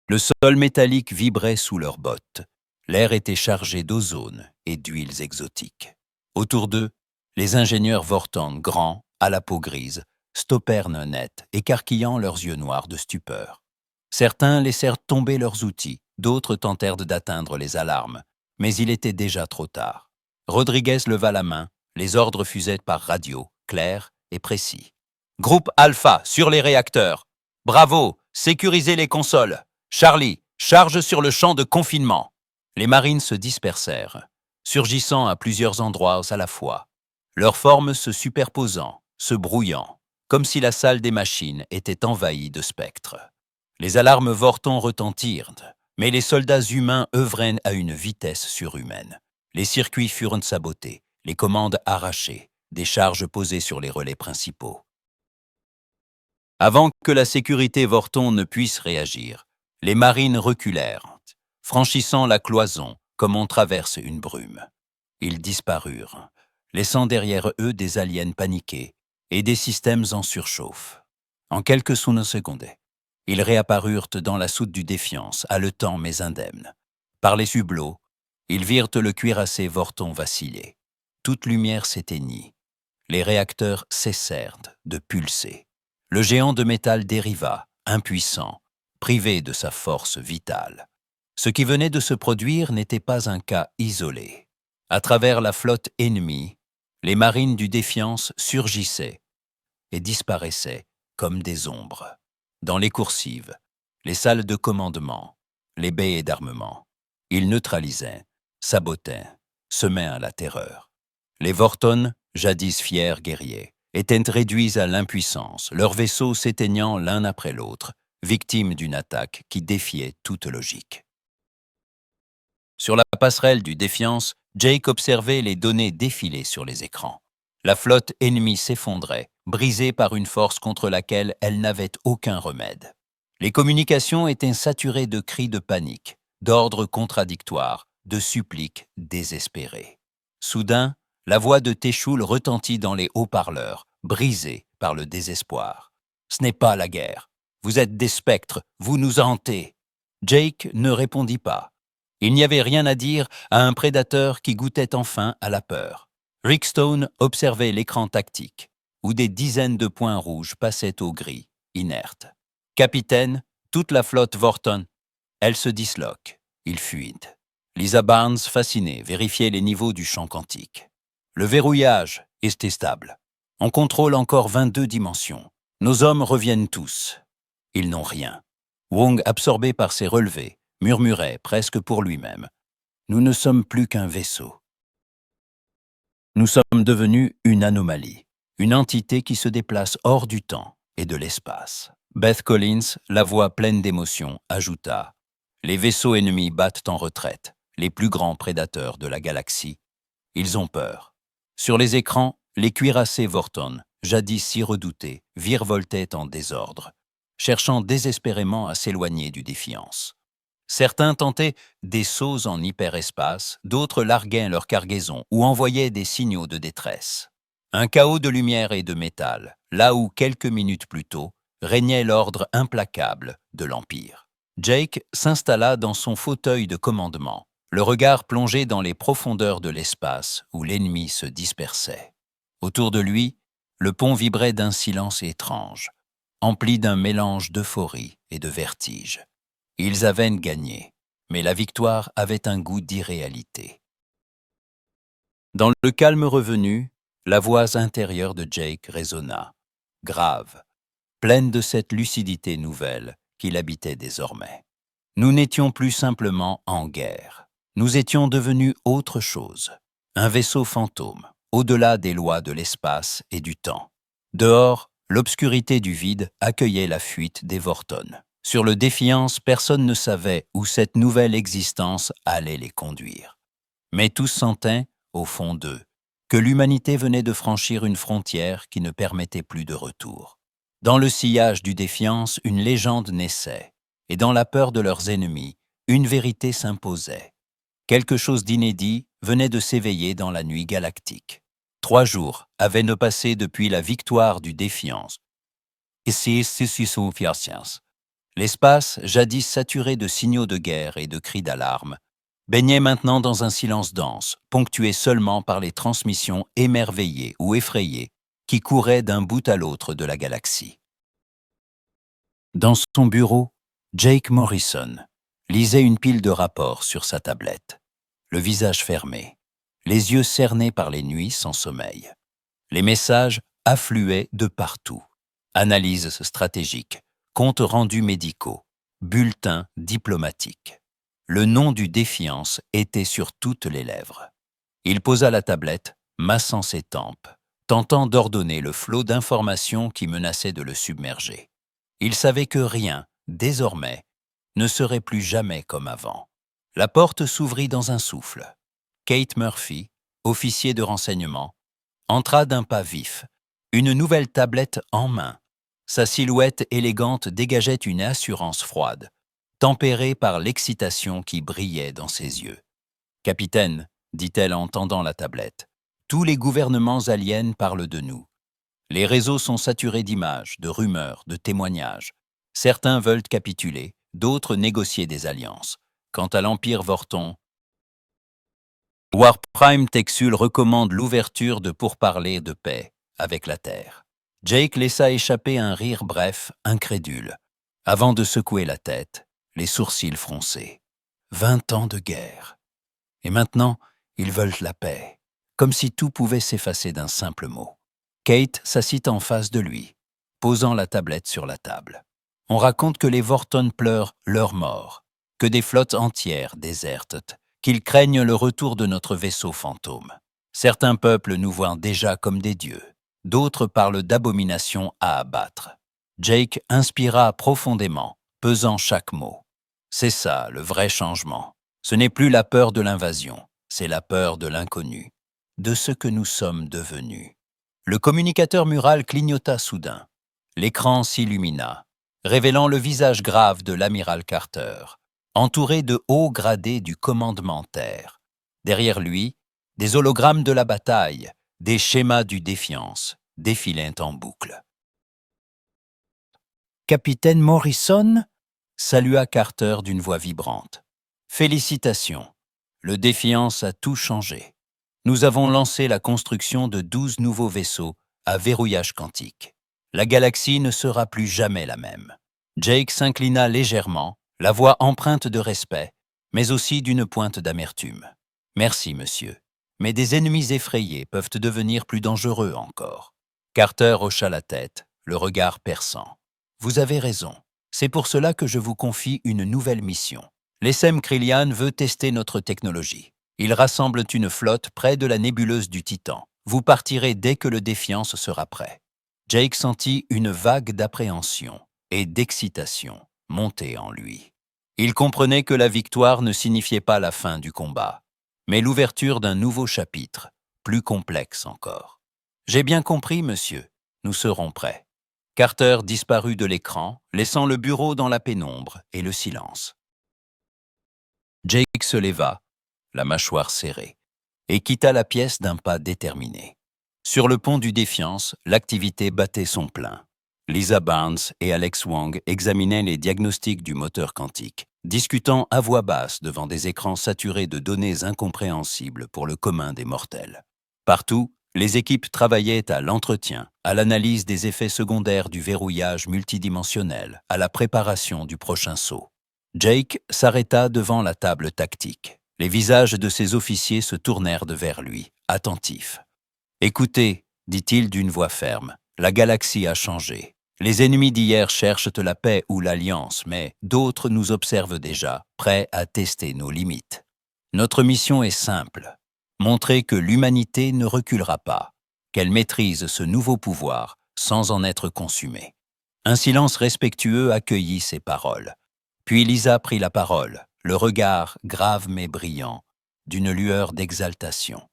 Speaker 1: Le sol métallique vibrait sous leurs bottes. L'air était chargé d'ozone et d'huiles exotiques. Autour d'eux, les ingénieurs Vorton, grands, à la peau grise, stoppèrent net, écarquillant leurs yeux noirs de stupeur. Certains laissèrent tomber leurs outils, d'autres tentèrent d'atteindre les alarmes, mais il était déjà trop tard. Rodriguez leva la main, les ordres fusaient par radio, clairs et précis. « Groupe Alpha, sur les réacteurs. Bravo, sécurisez les consoles. Charlie, charge sur le champ de confinement. » Les marines se dispersèrent, surgissant à plusieurs endroits à la fois, leurs formes se superposant, se brouillant, comme si la salle des machines était envahie de spectres. Les alarmes Vorton retentirent, mais les soldats humains œuvraient à une vitesse surhumaine. Les circuits furent sabotés, les commandes arrachées, des charges posées sur les relais principaux. Avant que la sécurité Vorton ne puisse réagir, les marines reculèrent, franchissant la cloison comme on traverse une brume. Ils disparurent, laissant derrière eux des aliens paniqués et des systèmes en surchauffe. En quelques secondes, ils réapparurent dans la soute du Défiance, haletant mais indemnes. Par les hublots, ils virent le cuirassé Vorton vaciller. Toute lumière s'éteignit. Les réacteurs cessèrent de pulser. Le géant de métal dériva, impuissant, privé de sa force vitale. Ce qui venait de se produire n'était pas un cas isolé. À travers la flotte ennemie, les marines du Défiance surgissaient et disparaissaient comme des ombres. Dans les coursives, les salles de commandement, les baies d'armement, ils neutralisaient, sabotaient, semaient la terreur. Les Vorton, jadis fiers guerriers, étaient réduits à l'impuissance, leurs vaisseaux s'éteignant l'un après l'autre, victimes d'une attaque qui défiait toute logique. Sur la passerelle du Défiance, Jake observait les données défiler sur les écrans. La flotte ennemie s'effondrait, brisée par une force contre laquelle elle n'avait aucun remède. Les communications étaient saturées de cris de panique, d'ordres contradictoires, de suppliques désespérées. Soudain, la voix de Téchoul retentit dans les haut-parleurs, brisée par le désespoir. « Ce n'est pas la guerre. Vous êtes des spectres, vous nous hantez. » Jake ne répondit pas. Il n'y avait rien à dire à un prédateur qui goûtait enfin à la peur. Rick Stone observait l'écran tactique, où des dizaines de points rouges passaient au gris, inertes. « Capitaine, toute la flotte Vorton. » Elle se disloque. Il fuite. Lisa Barnes, fascinée, vérifiait les niveaux du champ quantique. Le verrouillage est stable. On contrôle encore 22 dimensions. Nos hommes reviennent tous. Ils n'ont rien. Wong, absorbé par ses relevés, murmurait presque pour lui-même. Nous ne sommes plus qu'un vaisseau. Nous sommes devenus une anomalie, une entité qui se déplace hors du temps et de l'espace. Beth Collins, la voix pleine d'émotion, ajouta « Les vaisseaux ennemis battent en retraite, les plus grands prédateurs de la galaxie. Ils ont peur. » Sur les écrans, les cuirassés Vorton, jadis si redoutés, virevoltaient en désordre, cherchant désespérément à s'éloigner du Défiance. Certains tentaient des sauts en hyperespace, d'autres larguaient leur cargaison ou envoyaient des signaux de détresse. Un chaos de lumière et de métal, là où quelques minutes plus tôt régnait l'ordre implacable de l'Empire. Jake s'installa dans son fauteuil de commandement, le regard plongé dans les profondeurs de l'espace où l'ennemi se dispersait. Autour de lui, le pont vibrait d'un silence étrange, empli d'un mélange d'euphorie et de vertige. Ils avaient gagné, mais la victoire avait un goût d'irréalité. Dans le calme revenu, la voix intérieure de Jake résonna, grave, pleine de cette lucidité nouvelle qui l'habitait désormais. Nous n'étions plus simplement en guerre. Nous étions devenus autre chose, un vaisseau fantôme, au-delà des lois de l'espace et du temps. Dehors, l'obscurité du vide accueillait la fuite des Vorton. Sur le Défiance, personne ne savait où cette nouvelle existence allait les conduire. Mais tous sentaient, au fond d'eux, que l'humanité venait de franchir une frontière qui ne permettait plus de retour. Dans le sillage du Défiance, une légende naissait, et dans la peur de leurs ennemis, une vérité s'imposait. Quelque chose d'inédit venait de s'éveiller dans la nuit galactique. 3 jours avaient ne passé depuis la victoire du Défiance. L'espace, jadis saturé de signaux de guerre et de cris d'alarme, baignait maintenant dans un silence dense, ponctué seulement par les transmissions émerveillées ou effrayées qui couraient d'un bout à l'autre de la galaxie. Dans son bureau, Jake Morrison lisait une pile de rapports sur sa tablette, le visage fermé, les yeux cernés par les nuits sans sommeil. Les messages affluaient de partout. Analyses stratégiques, comptes rendus médicaux, bulletins diplomatiques. Le nom du Défiance était sur toutes les lèvres. Il posa la tablette, massant ses tempes, tentant d'ordonner le flot d'informations qui menaçait de le submerger. Il savait que rien, désormais, ne serait plus jamais comme avant. La porte s'ouvrit dans un souffle. Kate Murphy, officier de renseignement, entra d'un pas vif, une nouvelle tablette en main. Sa silhouette élégante dégageait une assurance froide, tempérée par l'excitation qui brillait dans ses yeux. « Capitaine, dit-elle en tendant la tablette, tous les gouvernements aliens parlent de nous. Les réseaux sont saturés d'images, de rumeurs, de témoignages. Certains veulent capituler, d'autres négocier des alliances. Quant à l'Empire Vorton, Warprime Texul recommande l'ouverture de pourparlers de paix avec la Terre. » Jake laissa échapper un rire bref, incrédule, avant de secouer la tête, les sourcils froncés. 20 ans de guerre. Et maintenant, ils veulent la paix, comme si tout pouvait s'effacer d'un simple mot. Kate s'assit en face de lui, posant la tablette sur la table. On raconte que les Vorton pleurent leur mort, que des flottes entières désertent, qu'ils craignent le retour de notre vaisseau fantôme. Certains peuples nous voient déjà comme des dieux. D'autres parlent d'abominations à abattre. Jake inspira profondément, pesant chaque mot. C'est ça, le vrai changement. Ce n'est plus la peur de l'invasion, c'est la peur de l'inconnu, de ce que nous sommes devenus. Le communicateur mural clignota soudain. L'écran s'illumina, révélant le visage grave de l'amiral Carter, entouré de hauts gradés du commandement terre. Derrière lui, des hologrammes de la bataille, des schémas du Défiance, défilaient en boucle. « Capitaine Morrison » salua Carter d'une voix vibrante. « Félicitations, le Défiance a tout changé. Nous avons lancé la construction de 12 nouveaux vaisseaux à verrouillage quantique. La galaxie ne sera plus jamais la même. » Jake s'inclina légèrement, la voix empreinte de respect, mais aussi d'une pointe d'amertume. « Merci, monsieur. Mais des ennemis effrayés peuvent devenir plus dangereux encore. » Carter hocha la tête, le regard perçant. « Vous avez raison. C'est pour cela que je vous confie une nouvelle mission. L'ESM Krillian veut tester notre technologie. Ils rassemblent une flotte près de la nébuleuse du Titan. Vous partirez dès que le Défiance sera prêt. » Jake sentit une vague d'appréhension et d'excitation monter en lui. Il comprenait que la victoire ne signifiait pas la fin du combat, mais l'ouverture d'un nouveau chapitre, plus complexe encore. « J'ai bien compris, monsieur. Nous serons prêts. » Carter disparut de l'écran, laissant le bureau dans la pénombre et le silence. Jake se leva, la mâchoire serrée, et quitta la pièce d'un pas déterminé. Sur le pont du Défiance, l'activité battait son plein. Lisa Barnes et Alex Wang examinaient les diagnostics du moteur quantique, discutant à voix basse devant des écrans saturés de données incompréhensibles pour le commun des mortels. Partout, les équipes travaillaient à l'entretien, à l'analyse des effets secondaires du verrouillage multidimensionnel, à la préparation du prochain saut. Jake s'arrêta devant la table tactique. Les visages de ses officiers se tournèrent vers lui, attentifs. « Écoutez, dit-il d'une voix ferme, la galaxie a changé. Les ennemis d'hier cherchent la paix ou l'alliance, mais d'autres nous observent déjà, prêts à tester nos limites. Notre mission est simple, montrer que l'humanité ne reculera pas, qu'elle maîtrise ce nouveau pouvoir sans en être consumée. » Un silence respectueux accueillit ces paroles. Puis Lisa prit la parole, le regard grave mais brillant, d'une lueur d'exaltation.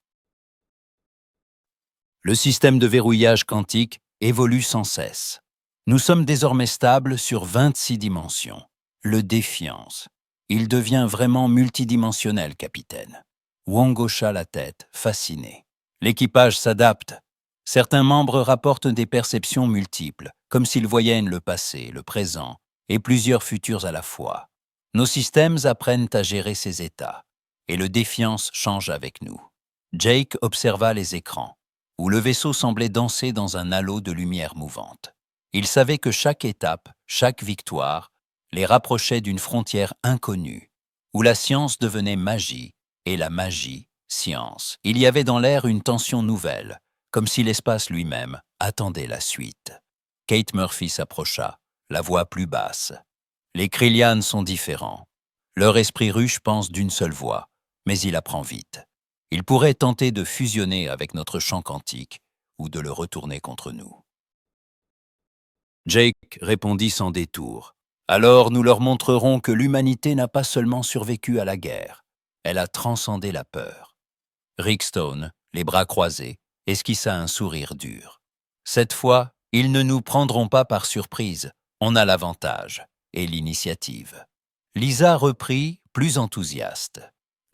Speaker 1: Le système de verrouillage quantique évolue sans cesse. Nous sommes désormais stables sur 26 dimensions. Le Défiance. Il devient vraiment multidimensionnel, capitaine. Wang hocha la tête, fasciné. L'équipage s'adapte. Certains membres rapportent des perceptions multiples, comme s'ils voyaient le passé, le présent et plusieurs futurs à la fois. Nos systèmes apprennent à gérer ces états, et le Défiance change avec nous. Jake observa les écrans, où le vaisseau semblait danser dans un halo de lumière mouvante. Il savait que chaque étape, chaque victoire, les rapprochait d'une frontière inconnue, où la science devenait magie et la magie, science. Il y avait dans l'air une tension nouvelle, comme si l'espace lui-même attendait la suite. Kate Murphy s'approcha, la voix plus basse. Les Krillian sont différents. Leur esprit ruche pense d'une seule voix, mais il apprend vite. Il pourrait tenter de fusionner avec notre champ quantique ou de le retourner contre nous. Jake répondit sans détour. Alors nous leur montrerons que l'humanité n'a pas seulement survécu à la guerre, elle a transcendé la peur. Rick Stone, les bras croisés, esquissa un sourire dur. Cette fois, ils ne nous prendront pas par surprise, on a l'avantage et l'initiative. Lisa reprit, plus enthousiaste.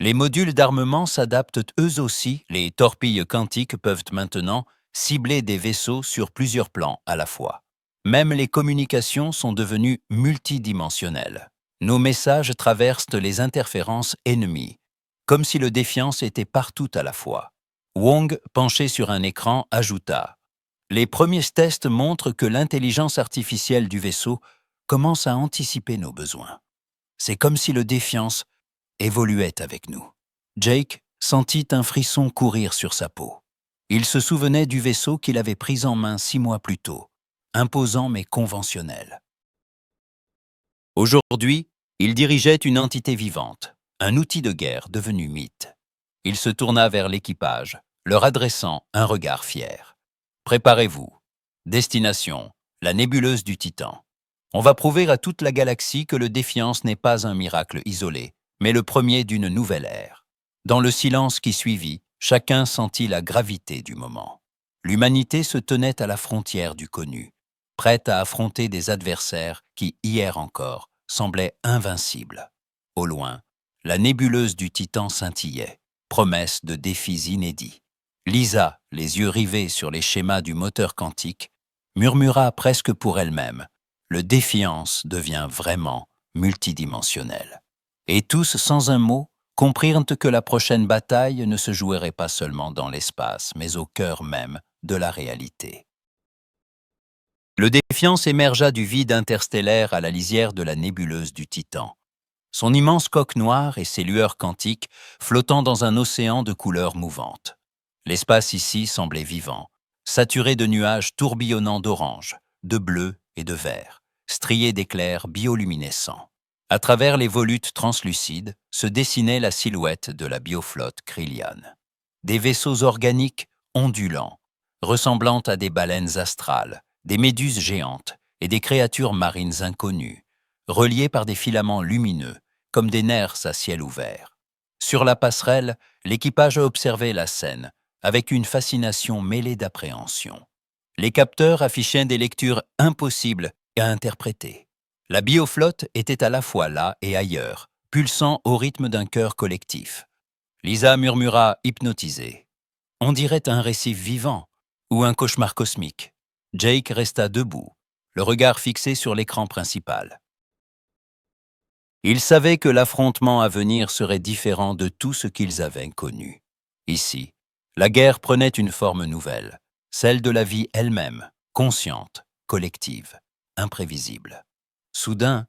Speaker 1: Les modules d'armement s'adaptent eux aussi, les torpilles quantiques peuvent maintenant cibler des vaisseaux sur plusieurs plans à la fois. Même les communications sont devenues multidimensionnelles. Nos messages traversent les interférences ennemies, comme si le Défiance était partout à la fois. Wong, penché sur un écran, ajouta « Les premiers tests montrent que l'intelligence artificielle du vaisseau commence à anticiper nos besoins. C'est comme si le Défiance évoluait avec nous. » Jake sentit un frisson courir sur sa peau. Il se souvenait du vaisseau qu'il avait pris en main 6 mois plus tôt, imposant mais conventionnel. Aujourd'hui, il dirigeait une entité vivante, un outil de guerre devenu mythe. Il se tourna vers l'équipage, leur adressant un regard fier. « Préparez-vous. Destination, la nébuleuse du Titan. On va prouver à toute la galaxie que le Défiance n'est pas un miracle isolé, mais le premier d'une nouvelle ère. » Dans le silence qui suivit, chacun sentit la gravité du moment. L'humanité se tenait à la frontière du connu, prête à affronter des adversaires qui, hier encore, semblaient invincibles. Au loin, la nébuleuse du Titan scintillait, promesse de défis inédits. Lisa, les yeux rivés sur les schémas du moteur quantique, murmura presque pour elle-même « Le Défiance devient vraiment multidimensionnel ». Et tous, sans un mot, comprirent que la prochaine bataille ne se jouerait pas seulement dans l'espace, mais au cœur même de la réalité. Le Défiance émergea du vide interstellaire à la lisière de la nébuleuse du Titan. Son immense coque noire et ses lueurs quantiques flottant dans un océan de couleurs mouvantes. L'espace ici semblait vivant, saturé de nuages tourbillonnants d'orange, de bleu et de vert, striés d'éclairs bioluminescents. À travers les volutes translucides se dessinait la silhouette de la bioflotte Krillian. Des vaisseaux organiques ondulants, ressemblant à des baleines astrales, des méduses géantes et des créatures marines inconnues, reliés par des filaments lumineux, comme des nerfs à ciel ouvert. Sur la passerelle, l'équipage observait la scène, avec une fascination mêlée d'appréhension. Les capteurs affichaient des lectures impossibles à interpréter. La bioflotte était à la fois là et ailleurs, pulsant au rythme d'un cœur collectif. Lisa murmura, hypnotisée. On dirait un récif vivant, ou un cauchemar cosmique. Jake resta debout, le regard fixé sur l'écran principal. Ils savaient que l'affrontement à venir serait différent de tout ce qu'ils avaient connu. Ici, la guerre prenait une forme nouvelle, celle de la vie elle-même, consciente, collective, imprévisible. Soudain,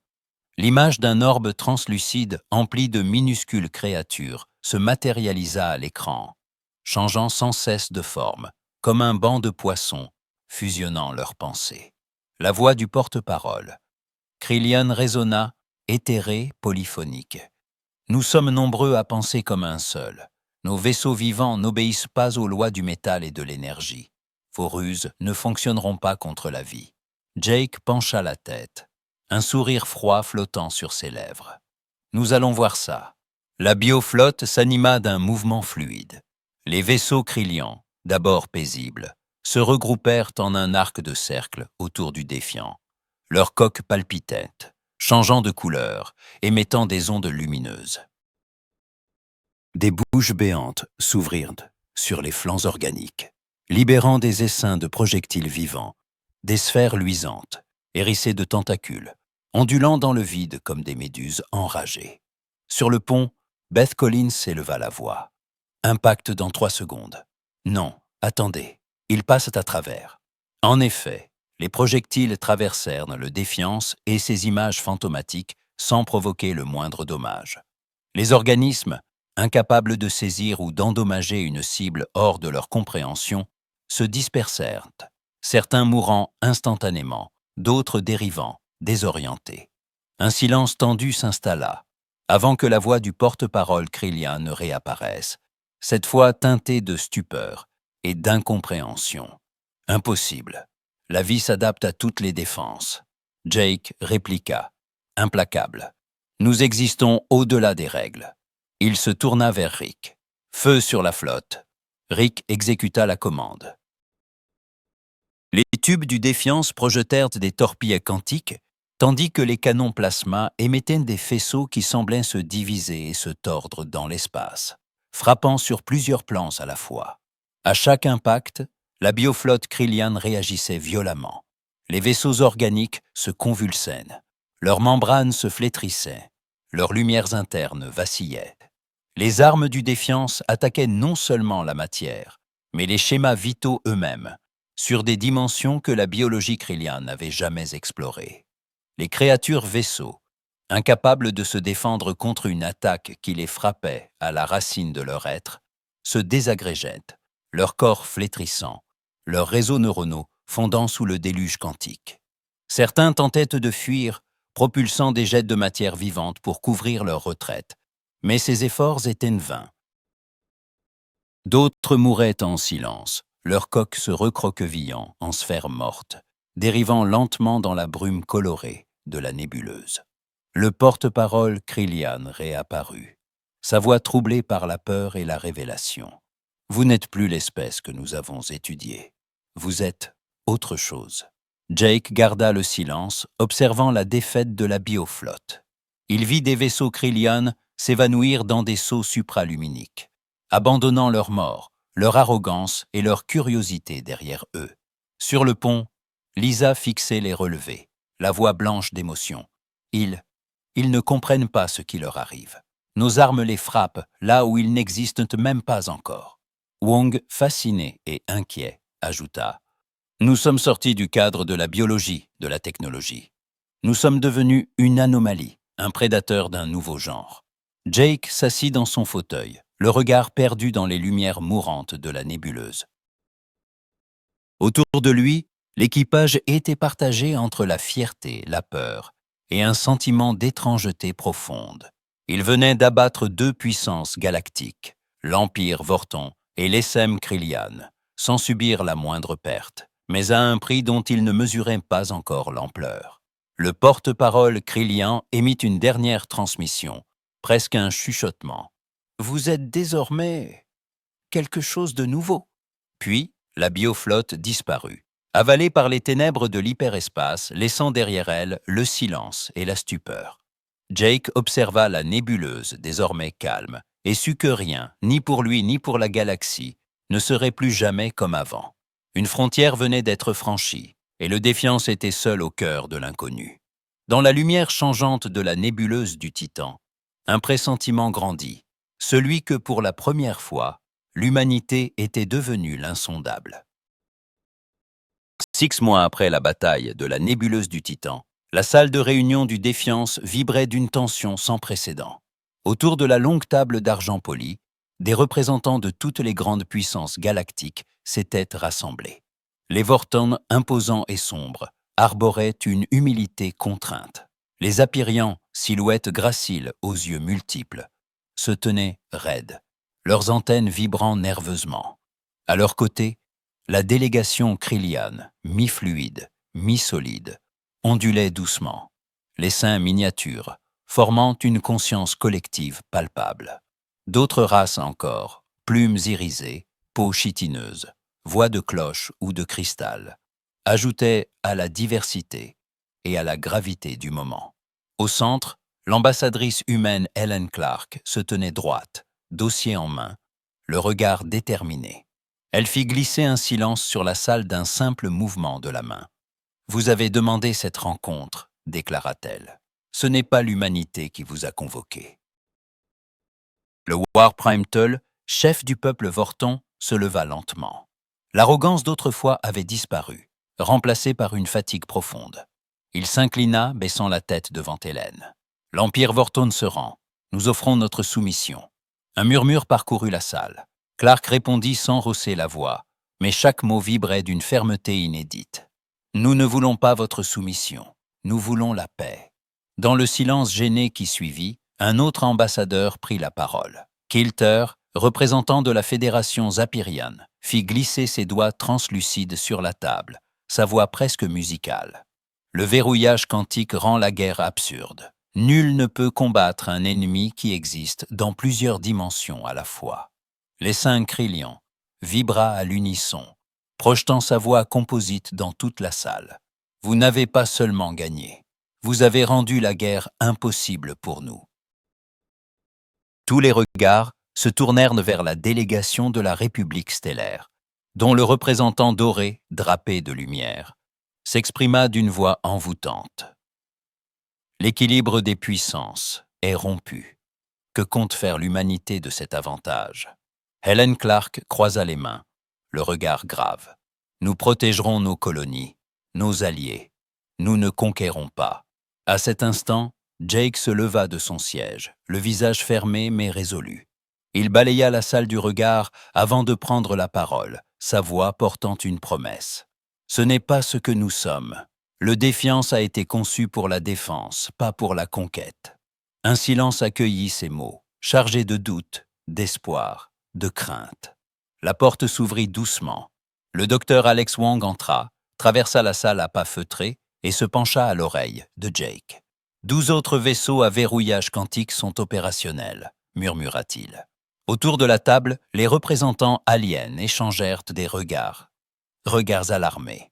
Speaker 1: l'image d'un orbe translucide empli de minuscules créatures se matérialisa à l'écran, changeant sans cesse de forme, comme un banc de poissons, fusionnant leurs pensées. La voix du porte-parole. Krillian résonna, éthéré, polyphonique. Nous sommes nombreux à penser comme un seul. Nos vaisseaux vivants n'obéissent pas aux lois du métal et de l'énergie. Vos ruses ne fonctionneront pas contre la vie. Jake pencha la tête, un sourire froid flottant sur ses lèvres. Nous allons voir ça. La bioflotte s'anima d'un mouvement fluide. Les vaisseaux Krillian, d'abord paisibles, se regroupèrent en un arc de cercle autour du défiant. Leurs coques palpitaient, changeant de couleur, émettant des ondes lumineuses. Des bouches béantes s'ouvrirent sur les flancs organiques, libérant des essaims de projectiles vivants, des sphères luisantes, hérissées de tentacules, ondulant dans le vide comme des méduses enragées. Sur le pont, Beth Collins éleva la voix. Impact dans 3 secondes. Non, attendez, ils passent à travers. En effet, les projectiles traversèrent le Défiance et ses images fantomatiques sans provoquer le moindre dommage. Les organismes, incapables de saisir ou d'endommager une cible hors de leur compréhension, se dispersèrent, certains mourant instantanément, d'autres dérivant, désorientés. Un silence tendu s'installa, avant que la voix du porte-parole Krillian ne réapparaisse, cette fois teintée de stupeur et d'incompréhension. Impossible. La vie s'adapte à toutes les défenses. Jake répliqua, implacable. Nous existons au-delà des règles. Il se tourna vers Rick. Feu sur la flotte. Rick exécuta la commande. Les tubes du Défiance projetèrent des torpilles quantiques, tandis que les canons plasma émettaient des faisceaux qui semblaient se diviser et se tordre dans l'espace, frappant sur plusieurs plans à la fois. À chaque impact, la bioflotte Krillian réagissait violemment. Les vaisseaux organiques se convulsaient, leurs membranes se flétrissaient, leurs lumières internes vacillaient. Les armes du Défiance attaquaient non seulement la matière, mais les schémas vitaux eux-mêmes, sur des dimensions que la biologie Krillian n'avait jamais explorées. Les créatures vaisseaux, incapables de se défendre contre une attaque qui les frappait à la racine de leur être, se désagrégeaient, leurs corps flétrissant, leurs réseaux neuronaux fondant sous le déluge quantique. Certains tentaient de fuir, propulsant des jets de matière vivante pour couvrir leur retraite, mais ces efforts étaient vains. D'autres mouraient en silence, leurs coques se recroquevillant en sphères mortes, dérivant lentement dans la brume colorée de la nébuleuse. Le porte-parole Krillian réapparut, sa voix troublée par la peur et la révélation. « Vous n'êtes plus l'espèce que nous avons étudiée. Vous êtes autre chose. Jake garda le silence, observant la défaite de la bioflotte. Il vit des vaisseaux Krillian s'évanouir dans des seaux supraluminiques, abandonnant leurs morts, leur arrogance et leur curiosité derrière eux. Sur le pont, Lisa fixait les relevés, la voix blanche d'émotion. Ils ne comprennent pas ce qui leur arrive. Nos armes les frappent là où ils n'existent même pas encore. Wong, fasciné et inquiet, ajouta « Nous sommes sortis du cadre de la biologie, de la technologie. Nous sommes devenus une anomalie, un prédateur d'un nouveau genre. » Jake s'assit dans son fauteuil, le regard perdu dans les lumières mourantes de la nébuleuse. Autour de lui, l'équipage était partagé entre la fierté, la peur et un sentiment d'étrangeté profonde. Il venait d'abattre deux puissances galactiques, l'Empire Vorton et l'Essem Krillian, sans subir la moindre perte, mais à un prix dont il ne mesurait pas encore l'ampleur. Le porte-parole Krillian émit une dernière transmission, presque un chuchotement. « Vous êtes désormais quelque chose de nouveau. » Puis, la bioflotte disparut, avalée par les ténèbres de l'hyperespace, laissant derrière elle le silence et la stupeur. Jake observa la nébuleuse, désormais calme, et sut que rien, ni pour lui ni pour la galaxie, ne serait plus jamais comme avant. Une frontière venait d'être franchie, et le Défiance était seul au cœur de l'inconnu. Dans la lumière changeante de la nébuleuse du Titan, un pressentiment grandit, celui que pour la première fois, l'humanité était devenue l'insondable. 6 mois après la bataille de la nébuleuse du Titan, la salle de réunion du Défiance vibrait d'une tension sans précédent. Autour de la longue table d'argent poli, des représentants de toutes les grandes puissances galactiques s'étaient rassemblés. Les Vortons, imposants et sombres, arboraient une humilité contrainte. Les Apyrians, silhouettes graciles aux yeux multiples, se tenaient raides, leurs antennes vibrant nerveusement. À leur côté, la délégation Krillian, mi-fluide, mi-solide, ondulait doucement, les seins miniatures, formant une conscience collective palpable. D'autres races encore, plumes irisées, peau chitineuse, voix de cloche ou de cristal, ajoutaient à la diversité et à la gravité du moment. Au centre, l'ambassadrice humaine Helen Clark se tenait droite, dossier en main, le regard déterminé. Elle fit glisser un silence sur la salle d'un simple mouvement de la main. « Vous avez demandé cette rencontre, » déclara-t-elle. « Ce n'est pas l'humanité qui vous a convoqué. » Le War Prime Tull, chef du peuple Vorton, se leva lentement. L'arrogance d'autrefois avait disparu, remplacée par une fatigue profonde. Il s'inclina, baissant la tête devant Hélène. « L'Empire Vorton se rend. Nous offrons notre soumission. » Un murmure parcourut la salle. Clark répondit sans hausser la voix, mais chaque mot vibrait d'une fermeté inédite. « Nous ne voulons pas votre soumission. Nous voulons la paix. » Dans le silence gêné qui suivit, un autre ambassadeur prit la parole. Kilter, représentant de la Fédération Zapyrian, fit glisser ses doigts translucides sur la table, sa voix presque musicale. Le verrouillage quantique rend la guerre absurde. Nul ne peut combattre un ennemi qui existe dans plusieurs dimensions à la fois. Les 5 Krillian vibra à l'unisson, projetant sa voix composite dans toute la salle. Vous n'avez pas seulement gagné, vous avez rendu la guerre impossible pour nous. Tous les regards se tournèrent vers la délégation de la République stellaire, dont le représentant doré, drapé de lumière, s'exprima d'une voix envoûtante. L'équilibre des puissances est rompu. Que compte faire l'humanité de cet avantage? Helen Clark croisa les mains, le regard grave. Nous protégerons nos colonies, nos alliés. Nous ne conquérons pas. À cet instant, Jake se leva de son siège, le visage fermé mais résolu. Il balaya la salle du regard avant de prendre la parole, sa voix portant une promesse. Ce n'est pas ce que nous sommes. Le Défiance a été conçu pour la défense, pas pour la conquête. Un silence accueillit ces mots, chargés de doute, d'espoir, de crainte. La porte s'ouvrit doucement. Le docteur Alex Wong entra, traversa la salle à pas feutrés et se pencha à l'oreille de Jake. 12 autres vaisseaux à verrouillage quantique sont opérationnels, murmura-t-il. Autour de la table, les représentants aliens échangèrent des regards. regards alarmés.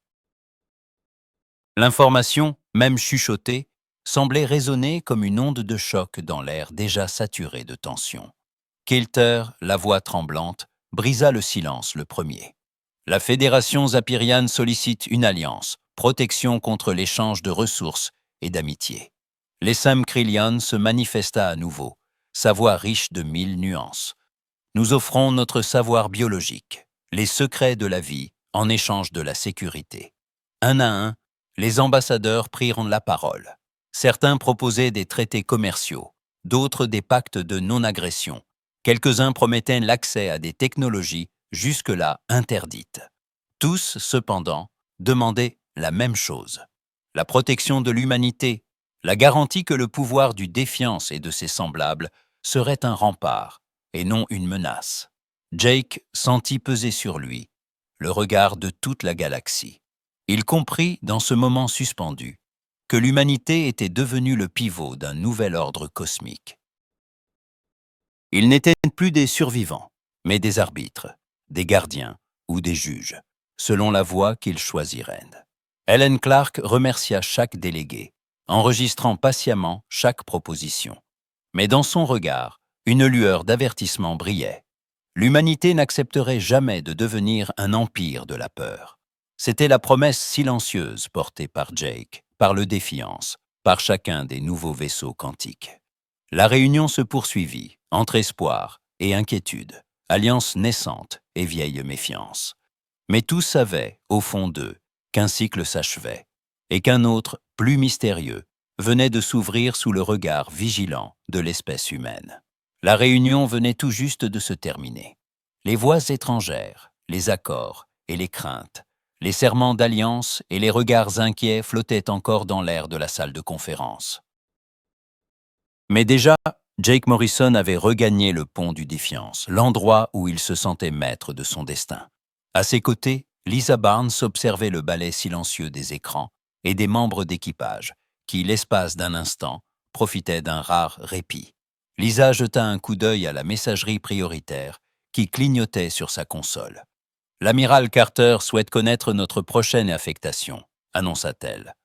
Speaker 1: L'information, même chuchotée, semblait résonner comme une onde de choc dans l'air déjà saturé de tension. Kilter, la voix tremblante, brisa le silence le premier. La Fédération Zapiriane sollicite une alliance, protection contre l'échange de ressources et d'amitié. L'Essam Krillian se manifesta à nouveau, sa voix riche de 1000 nuances. Nous offrons notre savoir biologique, les secrets de la vie, en échange de la sécurité. Un à un, les ambassadeurs prirent la parole. Certains proposaient des traités commerciaux, d'autres des pactes de non-agression. Quelques-uns promettaient l'accès à des technologies jusque-là interdites. Tous, cependant, demandaient la même chose. La protection de l'humanité, la garantie que le pouvoir du défiance et de ses semblables serait un rempart, et non une menace. Jake sentit peser sur lui le regard de toute la galaxie. Il comprit, dans ce moment suspendu, que l'humanité était devenue le pivot d'un nouvel ordre cosmique. Ils n'étaient plus des survivants, mais des arbitres, des gardiens ou des juges, selon la voie qu'ils choisiraient. Helen Clark remercia chaque délégué, enregistrant patiemment chaque proposition. Mais dans son regard, une lueur d'avertissement brillait. L'humanité n'accepterait jamais de devenir un empire de la peur. C'était la promesse silencieuse portée par Jake, par le Défiance, par chacun des nouveaux vaisseaux quantiques. La réunion se poursuivit, entre espoir et inquiétude, alliance naissante et vieille méfiance. Mais tous savaient, au fond d'eux, qu'un cycle s'achevait, et qu'un autre, plus mystérieux, venait de s'ouvrir sous le regard vigilant de l'espèce humaine. La réunion venait tout juste de se terminer. Les voix étrangères, les accords et les craintes, les serments d'alliance et les regards inquiets flottaient encore dans l'air de la salle de conférence. Mais déjà, Jake Morrison avait regagné le pont du Défiance, l'endroit où il se sentait maître de son destin. À ses côtés, Lisa Barnes observait le ballet silencieux des écrans et des membres d'équipage, qui, l'espace d'un instant, profitaient d'un rare répit. Lisa jeta un coup d'œil à la messagerie prioritaire qui clignotait sur sa console. « L'amiral Carter souhaite connaître notre prochaine affectation », annonça-t-elle.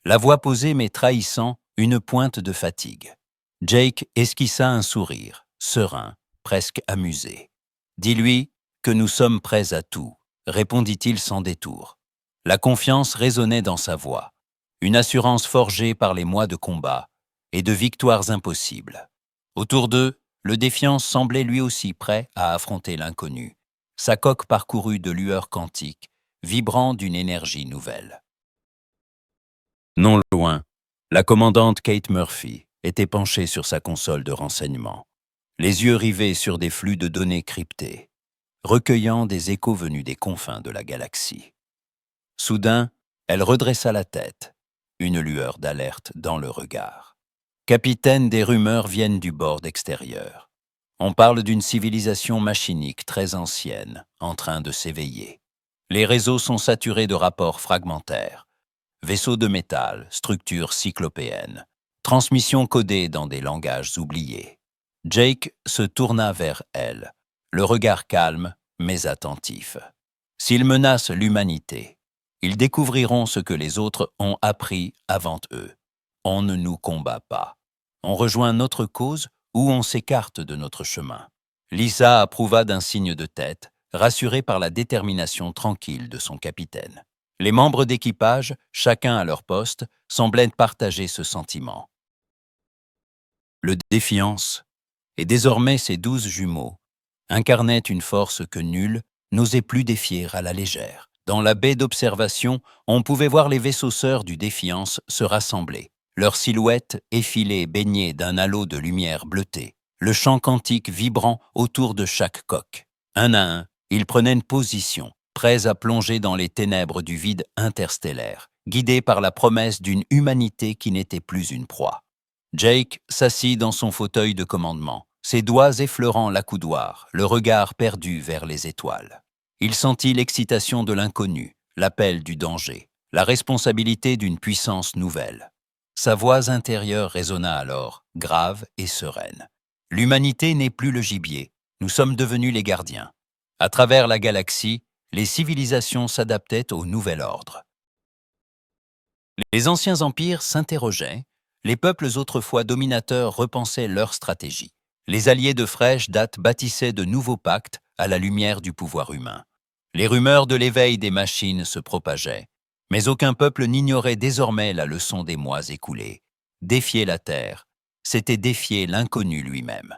Speaker 1: La voix posée mais trahissant une pointe de fatigue. Jake esquissa un sourire, serein, presque amusé. « Dis-lui que nous sommes prêts à tout », répondit-il sans détour. La confiance résonnait dans sa voix, une assurance forgée par les mois de combat et de victoires impossibles. Autour d'eux, le Défiance semblait lui aussi prêt à affronter l'inconnu, sa coque parcourue de lueurs quantiques, vibrant d'une énergie nouvelle. Non loin, la commandante Kate Murphy était penchée sur sa console de renseignement, les yeux rivés sur des flux de données cryptées, recueillant des échos venus des confins de la galaxie. Soudain, elle redressa la tête, une lueur d'alerte dans le regard. « Capitaine, des rumeurs viennent du bord extérieur. On parle d'une civilisation machinique très ancienne, en train de s'éveiller. Les réseaux sont saturés de rapports fragmentaires. Vaisseaux de métal, structures cyclopéennes, transmissions codées dans des langages oubliés. » Jake se tourna vers elle, le regard calme mais attentif. « S'ils menacent l'humanité, ils découvriront ce que les autres ont appris avant eux. On ne nous combat pas. On rejoint notre cause ou on s'écarte de notre chemin. » Lisa approuva d'un signe de tête, rassurée par la détermination tranquille de son capitaine. Les membres d'équipage, chacun à leur poste, semblaient partager ce sentiment. Le Défiance, et désormais ses 12 jumeaux, incarnait une force que nul n'osait plus défier à la légère. Dans la baie d'observation, on pouvait voir les vaisseaux sœurs du Défiance se rassembler, leurs silhouettes effilées baignées d'un halo de lumière bleutée, le champ quantique vibrant autour de chaque coque. Un à un, ils prenaient une position, prêts à plonger dans les ténèbres du vide interstellaire, guidés par la promesse d'une humanité qui n'était plus une proie. Jake s'assit dans son fauteuil de commandement, ses doigts effleurant l'accoudoir, le regard perdu vers les étoiles. Il sentit l'excitation de l'inconnu, l'appel du danger, la responsabilité d'une puissance nouvelle. Sa voix intérieure résonna alors, grave et sereine. L'humanité n'est plus le gibier, nous sommes devenus les gardiens. À travers la galaxie, Les civilisations s'adaptaient au nouvel ordre. Les anciens empires s'interrogeaient, les peuples autrefois dominateurs repensaient leur stratégie. Les alliés de fraîche date bâtissaient de nouveaux pactes à la lumière du pouvoir humain. Les rumeurs de l'éveil des machines se propageaient, mais aucun peuple n'ignorait désormais la leçon des mois écoulés. Défier la Terre, c'était défier l'inconnu lui-même.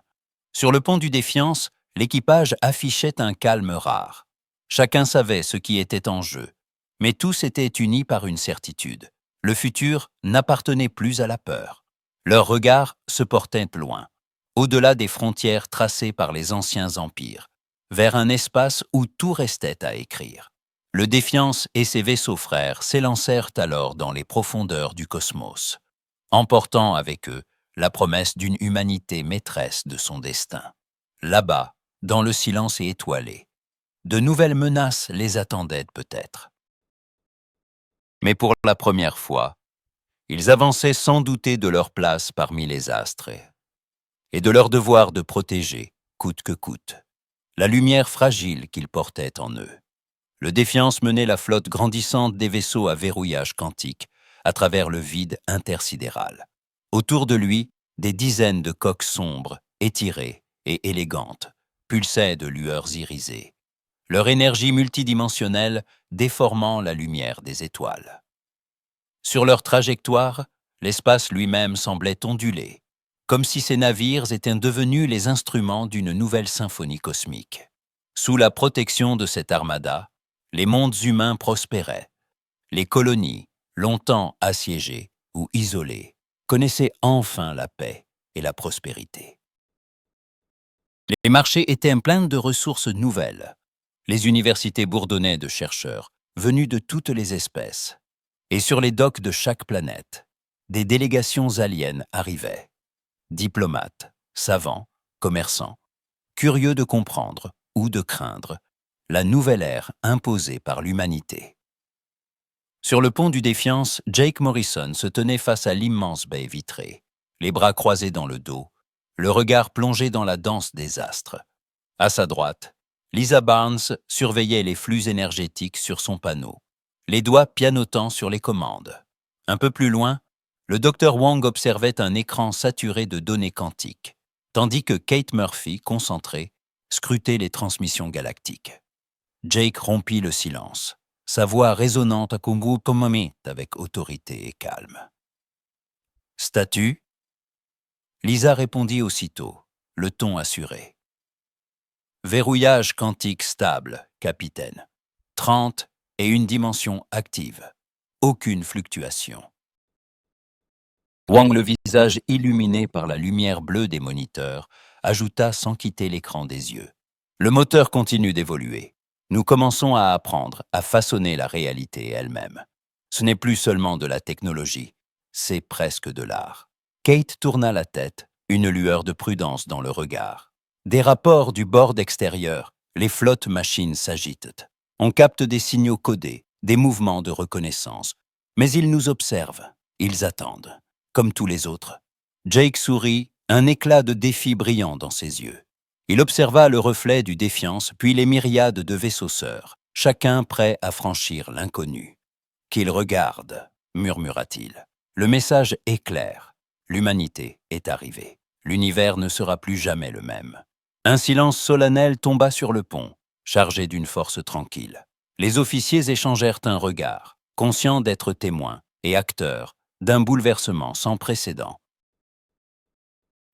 Speaker 1: Sur le pont du Défiance, l'équipage affichait un calme rare. Chacun savait ce qui était en jeu, mais tous étaient unis par une certitude. Le futur n'appartenait plus à la peur. Leurs regards se portaient loin, au-delà des frontières tracées par les anciens empires, vers un espace où tout restait à écrire. Le Défiance et ses vaisseaux frères s'élancèrent alors dans les profondeurs du cosmos, emportant avec eux la promesse d'une humanité maîtresse de son destin. Là-bas, dans le silence étoilé, de nouvelles menaces les attendaient peut-être. Mais pour la première fois, ils avançaient sans douter de leur place parmi les astres et de leur devoir de protéger, coûte que coûte, la lumière fragile qu'ils portaient en eux. Le Défiance menait la flotte grandissante des vaisseaux à verrouillage quantique à travers le vide intersidéral. Autour de lui, des dizaines de coques sombres, étirées et élégantes, pulsaient de lueurs irisées, leur énergie multidimensionnelle déformant la lumière des étoiles. Sur leur trajectoire, l'espace lui-même semblait onduler, comme si ces navires étaient devenus les instruments d'une nouvelle symphonie cosmique. Sous la protection de cette armada, les mondes humains prospéraient. Les colonies, longtemps assiégées ou isolées, connaissaient enfin la paix et la prospérité. Les marchés étaient pleins de ressources nouvelles. Les universités bourdonnaient de chercheurs, venus de toutes les espèces. Et sur les docks de chaque planète, des délégations aliens arrivaient. Diplomates, savants, commerçants, curieux de comprendre ou de craindre la nouvelle ère imposée par l'humanité. Sur le pont du Défiance, Jake Morrison se tenait face à l'immense baie vitrée, les bras croisés dans le dos, le regard plongé dans la danse des astres. À sa droite, Lisa Barnes surveillait les flux énergétiques sur son panneau, les doigts pianotant sur les commandes. Un peu plus loin, le docteur Wang observait un écran saturé de données quantiques, tandis que Kate Murphy, concentrée, scrutait les transmissions galactiques. Jake rompit le silence, sa voix résonnante à Kumbutomami avec autorité et calme. « Statut ?» Lisa répondit aussitôt, le ton assuré. « Verrouillage quantique stable, capitaine. 30 et une dimension active. Aucune fluctuation. » Wang, le visage illuminé par la lumière bleue des moniteurs, ajouta sans quitter l'écran des yeux. « Le moteur continue d'évoluer. Nous commençons à apprendre à façonner la réalité elle-même. Ce n'est plus seulement de la technologie, c'est presque de l'art. » Kate tourna la tête, une lueur de prudence dans le regard. Des rapports du bord extérieur, les flottes machines s'agitent. On capte des signaux codés, des mouvements de reconnaissance. Mais ils nous observent, ils attendent, comme tous les autres. Jake sourit, un éclat de défi brillant dans ses yeux. Il observa le reflet du Défiance, puis les myriades de vaisseaux sœurs, chacun prêt à franchir l'inconnu. « Qu'ils regardent », murmura-t-il. Le message est clair. L'humanité est arrivée. L'univers ne sera plus jamais le même. Un silence solennel tomba sur le pont, chargé d'une force tranquille. Les officiers échangèrent un regard, conscients d'être témoins et acteurs d'un bouleversement sans précédent.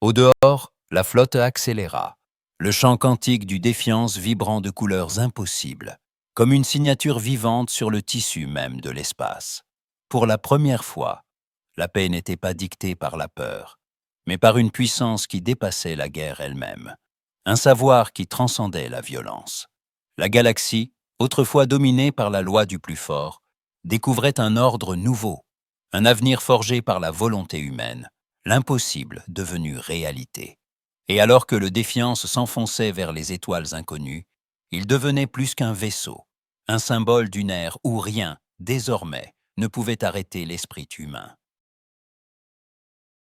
Speaker 1: Au dehors, la flotte accéléra, le champ quantique du Défiance vibrant de couleurs impossibles, comme une signature vivante sur le tissu même de l'espace. Pour la première fois, la paix n'était pas dictée par la peur, mais par une puissance qui dépassait la guerre elle-même, un savoir qui transcendait la violence. La galaxie, autrefois dominée par la loi du plus fort, découvrait un ordre nouveau, un avenir forgé par la volonté humaine, l'impossible devenu réalité. Et alors que le Défiance s'enfonçait vers les étoiles inconnues, il devenait plus qu'un vaisseau, un symbole d'une ère où rien, désormais, ne pouvait arrêter l'esprit humain.